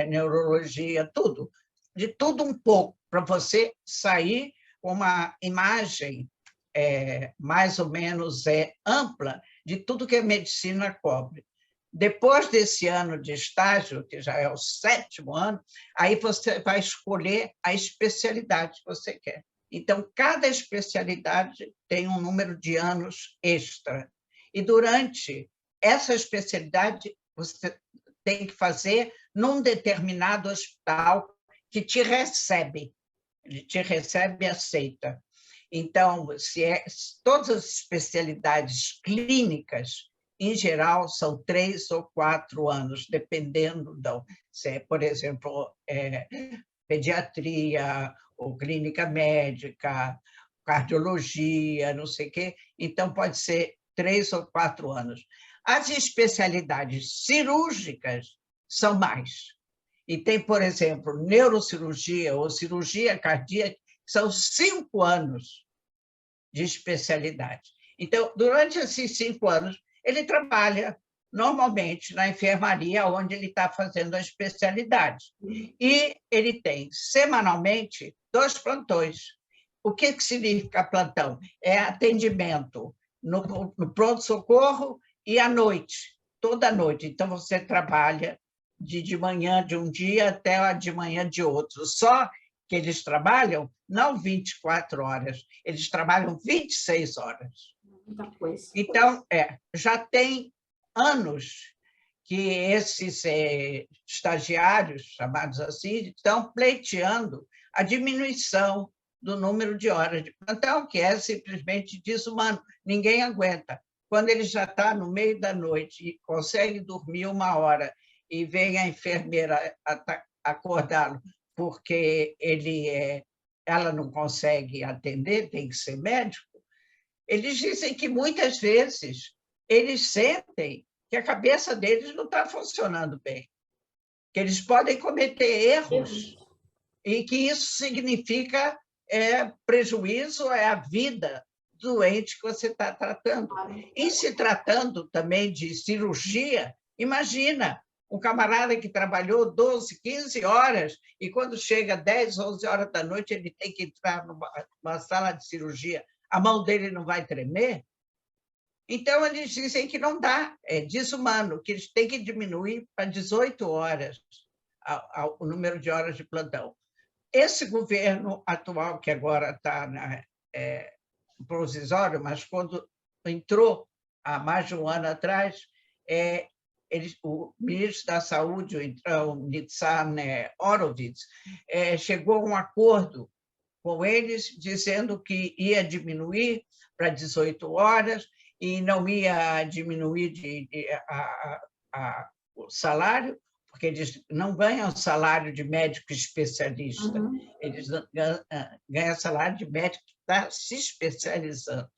neurologia, tudo. De tudo um pouco, para você sair com uma imagem mais ou menos ampla de tudo que a medicina cobre. Depois desse ano de estágio, que já é o 7º ano, aí você vai escolher a especialidade que você quer. Então, cada especialidade tem um número de anos extra. E durante essa especialidade, você tem que fazer num determinado hospital que te recebe. Ele te recebe e aceita. Então, todas as especialidades clínicas, em geral, são 3 ou 4 anos, dependendo se é, por exemplo, pediatria, ou clínica médica, cardiologia, não sei o quê. Então, pode ser 3 ou 4 anos. As especialidades cirúrgicas são mais. E tem, por exemplo, neurocirurgia ou cirurgia cardíaca, são 5 anos de especialidade. Então, durante esses 5 anos, ele trabalha normalmente na enfermaria, onde ele está fazendo a especialidade. E ele tem, semanalmente, 2 plantões. O que significa plantão? É atendimento no pronto-socorro e à noite, toda noite. Então, você trabalha de manhã de um dia até a de manhã de outro. Só que eles trabalham não 24 horas, eles trabalham 26 horas. Muita coisa. Então, já tem anos que esses estagiários, chamados assim, estão pleiteando a diminuição do número de horas de plantão, que é simplesmente desumano. Ninguém aguenta. Quando ele já está no meio da noite e consegue dormir 1 hora e vem a enfermeira acordá-lo porque ela não consegue atender, tem que ser médico, eles dizem que muitas vezes eles sentem que a cabeça deles não está funcionando bem, que eles podem cometer erros e que isso significa prejuízo à vida doente que você está tratando. Em se tratando também de cirurgia, imagina um camarada que trabalhou 12, 15 horas e quando chega 10, 11 horas da noite ele tem que entrar numa sala de cirurgia, a mão dele não vai tremer? Então, eles dizem que não dá, é desumano, que eles têm que diminuir para 18 horas o número de horas de plantão. Esse governo atual, que agora está provisório, mas quando entrou, há mais de um ano atrás, o ministro da Saúde, o Nitzan Horowitz, chegou a um acordo com eles, dizendo que ia diminuir para 18 horas e não ia diminuir o salário, porque eles não ganham salário de médico especialista, eles ganham salário de médico que está se especializando.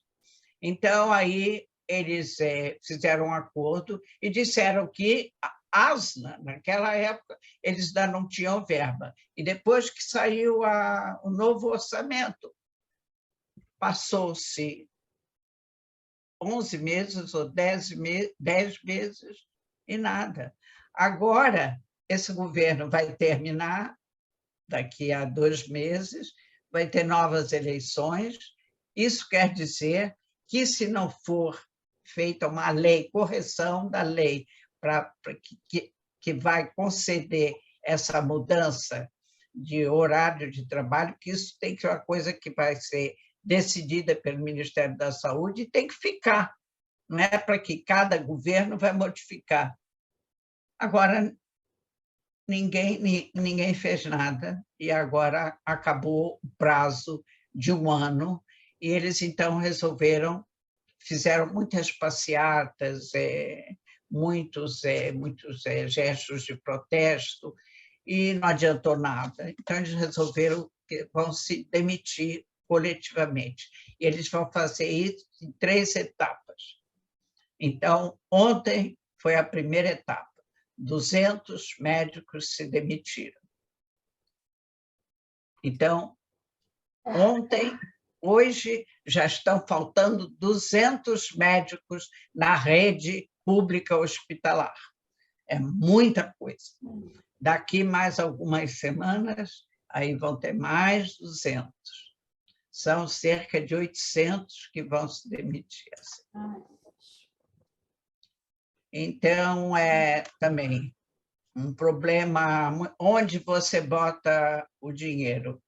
Então, aí eles fizeram um acordo e disseram que a ASNA, naquela época, eles ainda não tinham verba. E depois que saiu o novo orçamento, passou-se 11 meses ou 10 meses e nada. Agora, esse governo vai terminar daqui a 2 meses, vai ter novas eleições. Isso quer dizer que, se não for feita uma lei, correção da lei, que vai conceder essa mudança de horário de trabalho, que isso tem que ser uma coisa que vai ser decidida pelo Ministério da Saúde e tem que ficar, não é para que cada governo vai modificar. Agora, ninguém fez nada e agora acabou o prazo de 1 ano e eles, então, fizeram muitas passeatas, muitos gestos de protesto e não adiantou nada. Então, eles resolveram que vão se demitir coletivamente. E eles vão fazer isso em 3 etapas. Então, ontem foi a primeira etapa. 200 médicos se demitiram. Então, hoje, já estão faltando 200 médicos na rede pública hospitalar. É muita coisa. Daqui mais algumas semanas, aí vão ter mais 200. São cerca de 800 que vão se demitir. Então, também um problema onde você bota o dinheiro.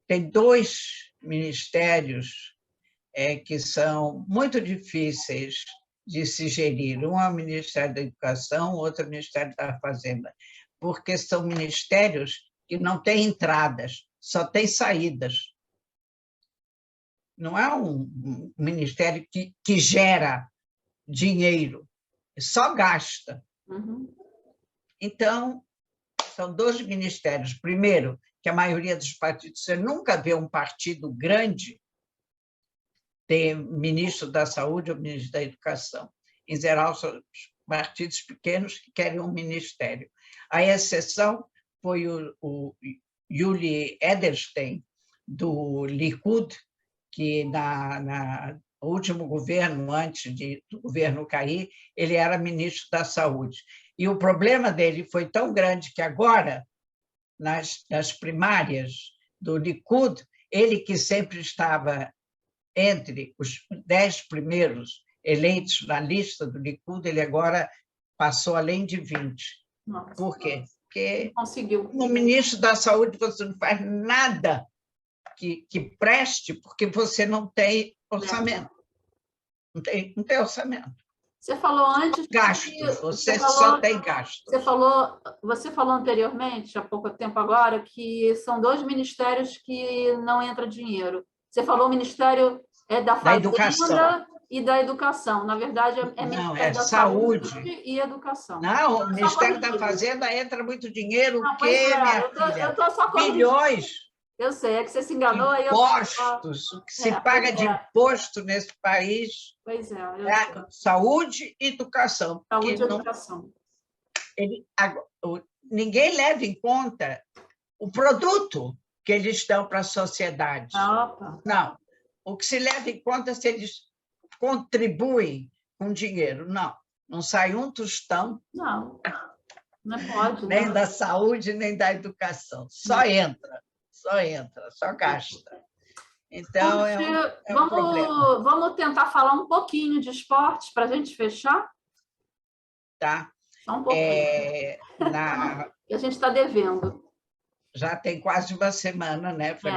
Tem 2 ministérios que são muito difíceis de se gerir. Um é o Ministério da Educação, o outro é o Ministério da Fazenda, porque são ministérios que não têm entradas, só têm saídas. Não é um ministério que gera dinheiro, só gasta. Uhum. Então, são 2 ministérios. Primeiro, que a maioria dos partidos, você nunca vê um partido grande ter ministro da Saúde ou ministro da Educação. Em geral, são partidos pequenos que querem um ministério. A exceção foi o Yuli Edelstein, do Likud, que no último governo, antes do governo cair, ele era ministro da Saúde. E o problema dele foi tão grande que agora, nas primárias do Likud, ele que sempre estava entre os 10 primeiros eleitos na lista do Likud, ele agora passou além de 20. Nossa. Por quê? Porque conseguiu. No ministro da Saúde você não faz nada que preste, porque você não tem orçamento. Não tem orçamento. Você falou antes... Gastos, você só tem gastos. Você falou anteriormente, há pouco tempo agora, que são 2 ministérios que não entra dinheiro. Você falou o Ministério da Fazenda Educação. E da Educação. Na verdade, Ministério da Saúde e Educação. Não, o Ministério da Fazenda entra muito dinheiro, não, o quê, minha filha? Eu estou só bilhões. Eu sei, é que você se enganou. Impostos, o que se paga de imposto nesse país. Pois é. Saúde e educação. Saúde e educação. Ninguém leva em conta o produto que eles dão para a sociedade. Opa. Não. O que se leva em conta é se eles contribuem com dinheiro. Não sai um tostão. Não pode. Nem da saúde, nem da educação. Só entra, só gasta. Então, um problema. Vamos tentar falar um pouquinho de esportes para a gente fechar? Tá. Só um pouquinho. Que a gente está devendo. Já tem quase uma semana, né? Foi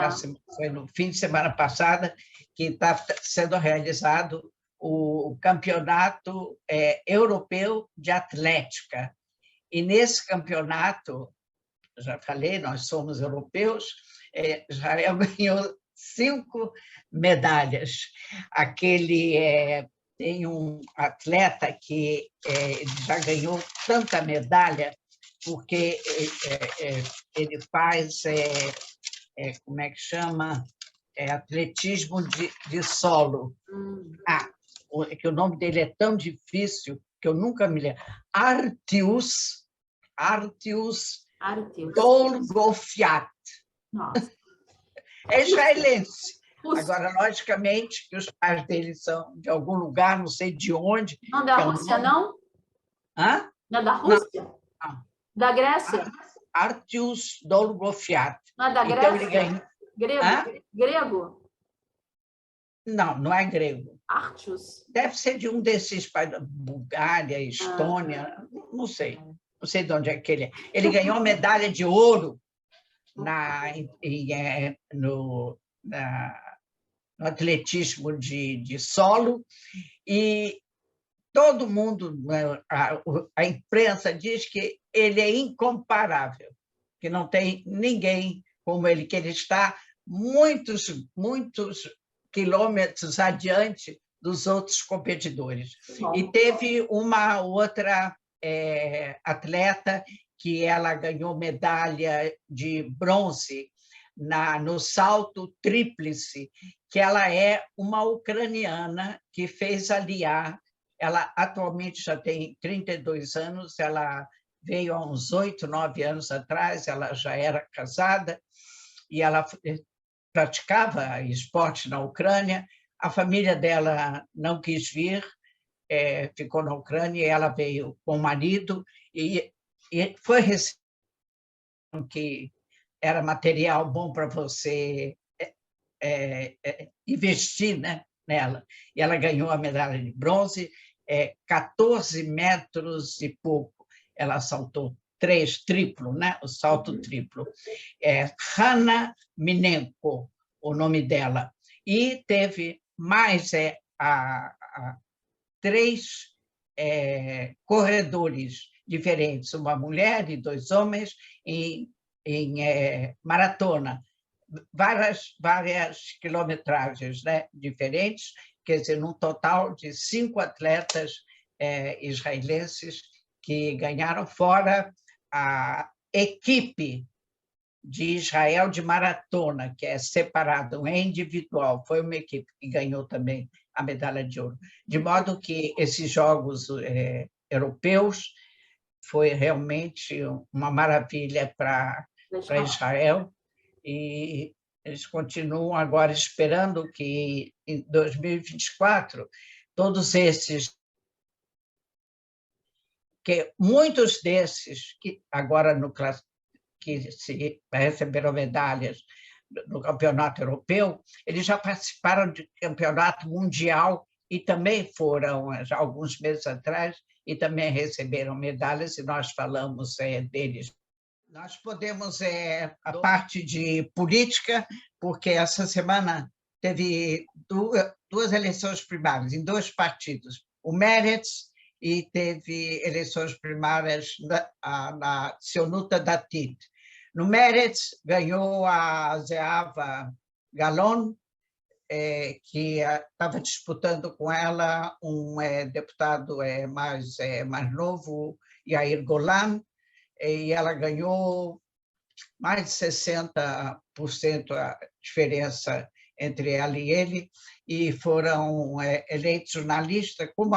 no fim de semana passada que está sendo realizado o Campeonato Europeu de Atlética. E nesse campeonato, já falei, nós somos europeus, Israel ganhou 5 medalhas. Tem um atleta que já ganhou tanta medalha porque ele faz, como é que chama? Atletismo de solo. Que o nome dele é tão difícil que eu nunca me lembro. Artius Dolgofiat. Nossa. É israelense. Agora, logicamente, que os pais dele são de algum lugar, não sei de onde. Não da Rússia, não? Hã? Não é da Rússia? Não. Da Grécia? Artius Dolgofiat. Não é da Grécia? Então, ele ganhou... Grego? Não é grego. Artius. Deve ser de um desses países, Bulgária, Estônia, não sei. Não sei de onde é que ele é. Ele ganhou a medalha de ouro no atletismo de solo, e todo mundo, a imprensa diz que ele é incomparável, que não tem ninguém como ele, que ele está muitos quilômetros adiante dos outros competidores. E teve uma outra atleta que ela ganhou medalha de bronze no salto tríplice, que ela é uma ucraniana que fez aliar. Ela atualmente já tem 32 anos, ela veio há uns 8, 9 anos atrás, ela já era casada e ela praticava esporte na Ucrânia. A família dela não quis vir, ficou na Ucrânia, e ela veio com o marido e foi recebido que era material bom para você investir, né, nela. E ela ganhou a medalha de bronze. 14 metros e pouco. Ela saltou triplo, né? O salto triplo. Hanna Minenko, o nome dela. E teve mais 3 corredores diferentes, uma mulher e 2 homens em maratona, várias quilometragens, né, diferentes, quer dizer, num total de 5 atletas israelenses que ganharam, fora a equipe de Israel de maratona, que é separado, é individual, foi uma equipe que ganhou também a medalha de ouro. De modo que esses Jogos europeus foi realmente uma maravilha para Israel, e eles continuam agora esperando que, em 2024, todos esses, que muitos desses que agora que receberam medalhas no campeonato europeu, eles já participaram de campeonato mundial e também foram, já alguns meses atrás, e também receberam medalhas, e nós falamos deles. Nós podemos, a parte de política, porque essa semana teve duas eleições primárias em 2 partidos, o Meretz, e teve eleições primárias na Sionuta Datit. No Meretz, ganhou a Zehava Galon, que estava disputando com ela um deputado mais novo, Yair Golan, e ela ganhou mais de 60% a diferença entre ela e ele, e foram eleitos na lista, como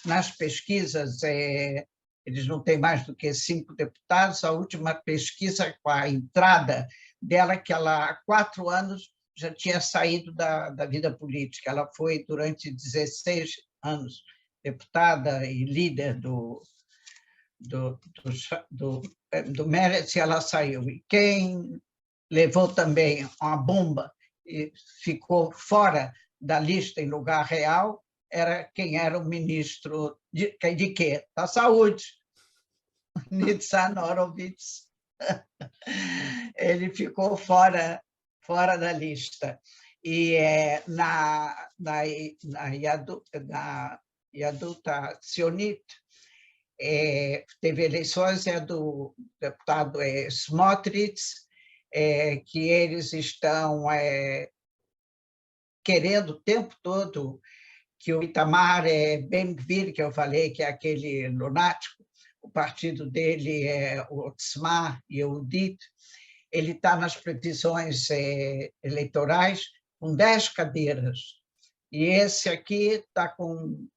nas pesquisas eles não têm mais do que 5 deputados, a última pesquisa com a entrada dela, que ela há 4 anos já tinha saído da vida política, ela foi durante 16 anos deputada e líder do Meretz, e ela saiu. E quem levou também uma bomba e ficou fora da lista em lugar real era quem era o ministro de quê? Da Saúde, Nitzan Horowitz. Ele ficou fora da lista. E na Yaduta Tzionit, teve eleições do deputado Smotrich, que eles estão querendo o tempo todo que o Itamar Ben-Gvir, que eu falei que é aquele lunático, o partido dele é o Otzma Yehudit, ele está nas previsões eleitorais com 10 cadeiras, e esse aqui está com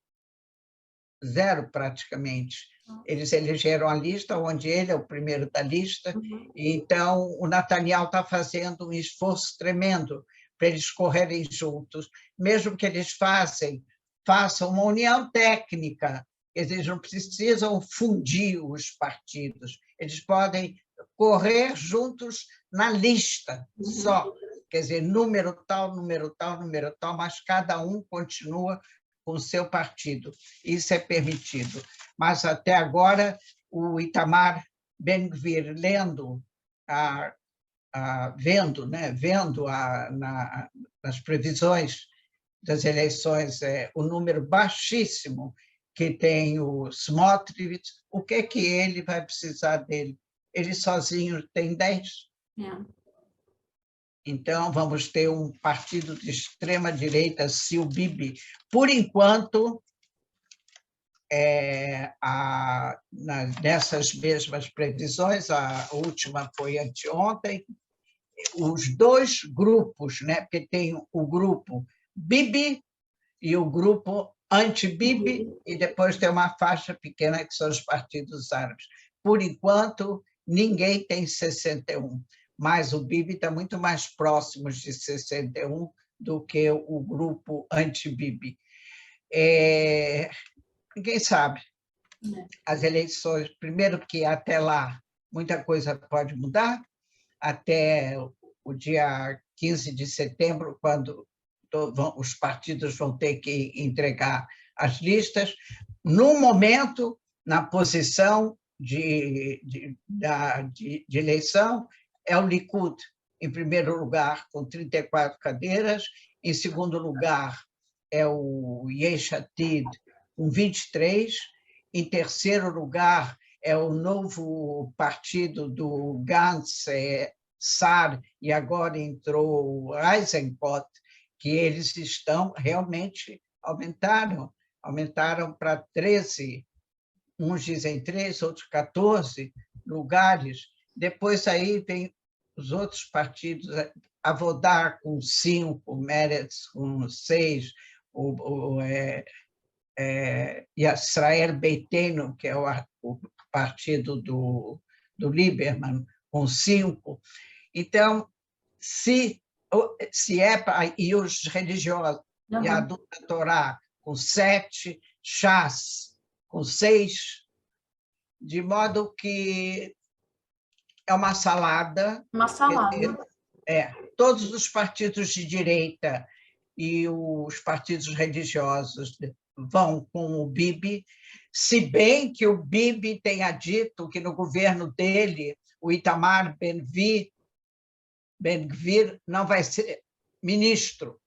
0 praticamente. Eles elegeram a lista, onde ele é o primeiro da lista, e então o Netanyahu está fazendo um esforço tremendo para eles correrem juntos, mesmo que eles façam uma união técnica, eles não precisam fundir os partidos, eles podem correr juntos na lista só, quer dizer, número tal, número tal, número tal, mas cada um continua com o seu partido. Isso é permitido. Mas, até agora, o Itamar Ben-Gvir, vendo nas previsões das eleições o número baixíssimo que tem o Smotrich, o que ele vai precisar dele? Ele sozinho tem 10. Então, vamos ter um partido de extrema-direita, se o Bibi, por enquanto, nessas mesmas previsões, a última foi anteontem, os 2 grupos, né? Porque tem o grupo Bibi e o grupo anti-Bibi, e depois tem uma faixa pequena que são os partidos árabes. Por enquanto, ninguém tem 61, mas o Bibi está muito mais próximo de 61 do que o grupo anti-Bibi. Ninguém sabe. As eleições, primeiro que até lá muita coisa pode mudar, até o dia 15 de setembro, quando os partidos vão ter que entregar as listas, no momento, na posição de eleição, é o Likud, em primeiro lugar, com 34 cadeiras, em segundo lugar, é o Yesh Atid, com 23, em terceiro lugar, é o novo partido do Gantz, Sar, e agora entrou o Eisenkot, que eles estão realmente aumentaram para 13, uns dizem 13, outros 14 lugares. Depois aí vem os outros partidos, a Vodar com 5, Meretz com 6, e Israel Beitenu, que é o partido do Lieberman, com 5. Então, se é e os religiosos, e a Torá com 7, Shas com 6, de modo que é uma salada. Uma salada. Todos os partidos de direita e os partidos religiosos vão com o Bibi, se bem que o Bibi tenha dito que no governo dele, o Itamar Ben-Gvir não vai ser ministro.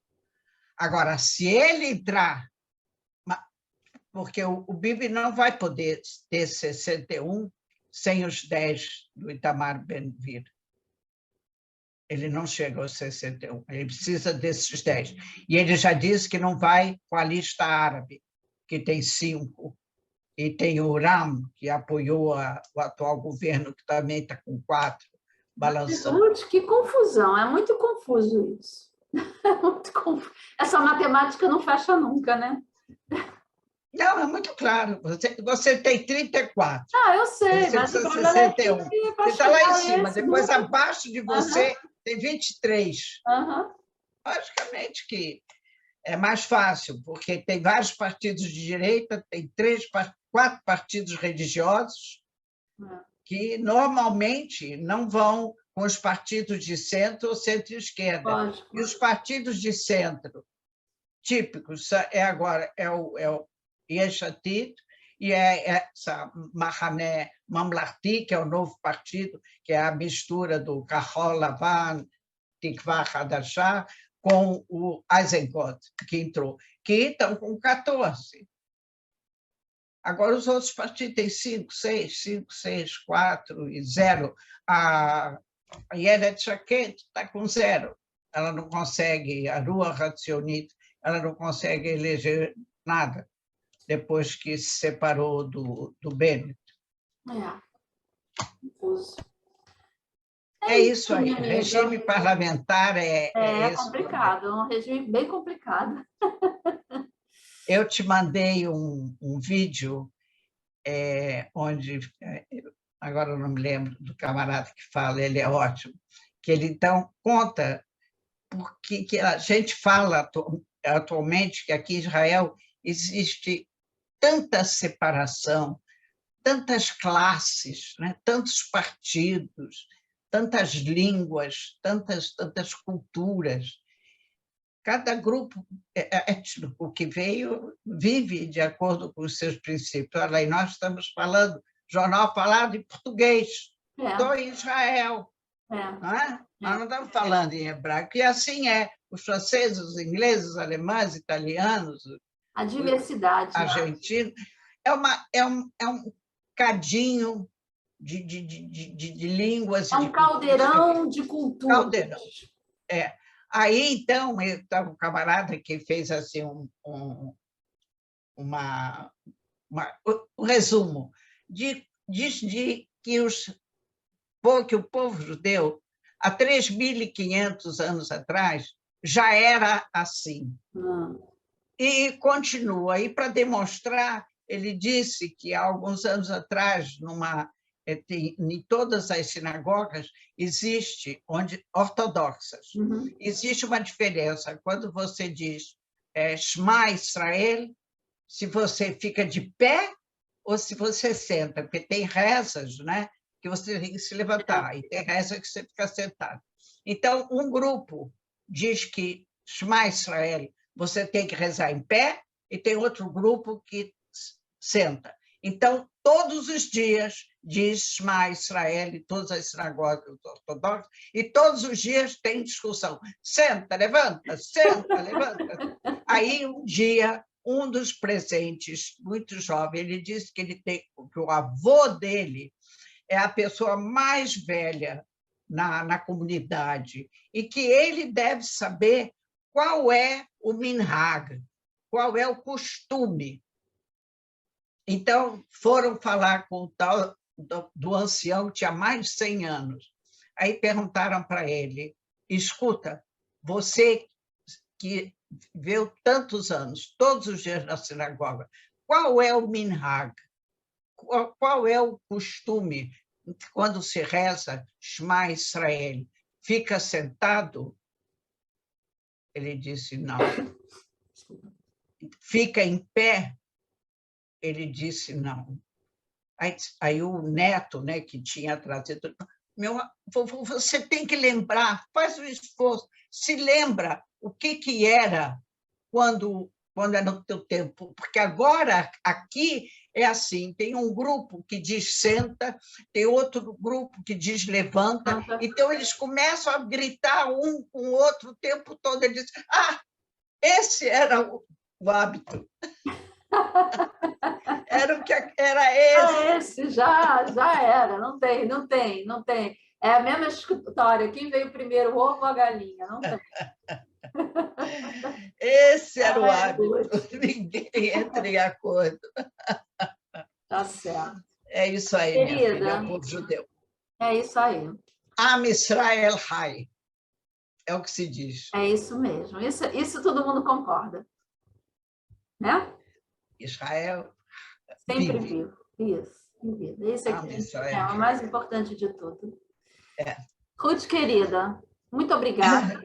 Agora, se ele entrar, porque o Bibi não vai poder ter 61 sem os 10 do Itamar Ben-Gvir. Ele não chega aos 61, ele precisa desses 10. E ele já disse que não vai com a lista árabe, que tem 5, e tem o Ram, que apoiou o atual governo, que também está com 4, balançando. Ruth, que confusão, é muito confuso isso. É muito confuso. Essa matemática não fecha nunca, né? Não, é muito claro. Você tem 34. Eu sei, você mas o problema 61. É que você está lá em cima, esse, depois não... abaixo de você tem 23. Logicamente que é mais fácil, porque tem vários partidos de direita, tem 4 partidos religiosos que normalmente não vão com os partidos de centro ou centro-esquerda. E os partidos de centro típicos agora é o Yesh Atid, e essa Mahané Mamlarti, que é o novo partido, que é a mistura do Kahol Lavan, Tikva Hadashah, com o Eisenkot, que entrou, que estão com 14. Agora, os outros partidos têm 5, 6, 4 e 0. A Yelet Shaked está com 0. Ela não consegue, a Rua Racionit, ela não consegue eleger nada depois que se separou do Bennett. É isso aí. Regime parlamentar é complicado, é um regime bem complicado. Eu te mandei um vídeo onde, agora eu não me lembro do camarada que fala, ele é ótimo, que ele, então, conta porque que a gente fala atualmente que aqui em Israel existe tanta separação, tantas classes, né? Tantos partidos, tantas línguas, tantas culturas. Cada grupo étnico que veio vive de acordo com os seus princípios. Olha, e nós estamos falando, jornal falado em português, estou em Israel. Não é? Nós não estamos falando em hebraico, e assim é. Os franceses, os ingleses, os alemães, italianos, a diversidade argentinos, é um cadinho de línguas. É um caldeirão de cultura. Caldeirão. Aí, então, estava um camarada que fez assim um resumo diz que o povo judeu, há 3.500 anos atrás, já era assim. E continua. E, para demonstrar, ele disse que, há alguns anos atrás, em todas as sinagogas, ortodoxas, existe uma diferença. Quando você diz Shema Israel, se você fica de pé ou se você senta, porque tem rezas, né, que você tem que se levantar, e tem reza que você fica sentado. Então, um grupo diz que Shema Israel você tem que rezar em pé, e tem outro grupo que senta. Então, todos os dias diz Shema Israel em todas as sinagogas ortodoxas, e todos os dias tem discussão. Senta, levanta, senta, levanta. Aí, um dia, um dos presentes, muito jovem, ele disse que que o avô dele é a pessoa mais velha na comunidade e que ele deve saber qual é o minhag, qual é o costume. Então, foram falar com o tal do ancião, que tinha mais de 100 anos. Aí perguntaram para ele, escuta, você que viveu tantos anos, todos os dias na sinagoga, qual é o minhag? Qual é o costume quando se reza Shema Israel? Fica sentado? Ele disse, não. Fica em pé? Ele disse, não. Aí o neto, né, que tinha trazido, você tem que lembrar, faz o esforço, se lembra o que era quando era no teu tempo, porque agora aqui é assim, tem um grupo que diz senta, tem outro grupo que diz levanta, então eles começam a gritar um com o outro o tempo todo, eles dizem, esse era o hábito. Era o que era esse. Esse já era, não tem. É a mesma história, quem veio primeiro, o ovo ou a galinha? Não tem. Esse era o hábito, ninguém entra em acordo. Tá certo. É isso aí, querida, minha filha, é o povo judeu. É isso aí. Am Israel Hai, é o que se diz. É isso mesmo, isso todo mundo concorda. Né? Israel sempre vivo. Isso, vivo. Isso é o mais importante de tudo. Ruth, querida, muito obrigada.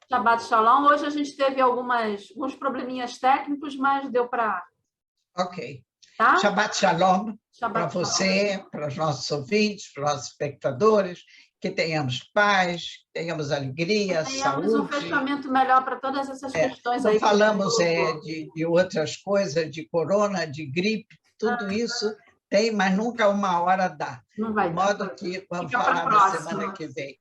Shabbat Shalom. Hoje a gente teve alguns probleminhas técnicos, mas deu para... Ok. Tá? Shabbat Shalom para você, para os nossos ouvintes, para os nossos espectadores, que tenhamos paz, que tenhamos alegria, saúde. Tenhamos um fechamento melhor para todas essas questões aí. Não falamos de outras coisas, de corona, de gripe, tudo isso tem, mas nunca uma hora dá. Não vai de modo que vamos Fica falar na semana que vem.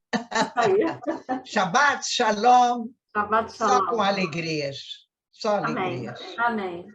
Shabbat Shalom. Shabbat Shalom. Só com alegrias. Só Amém. alegrias. Amém.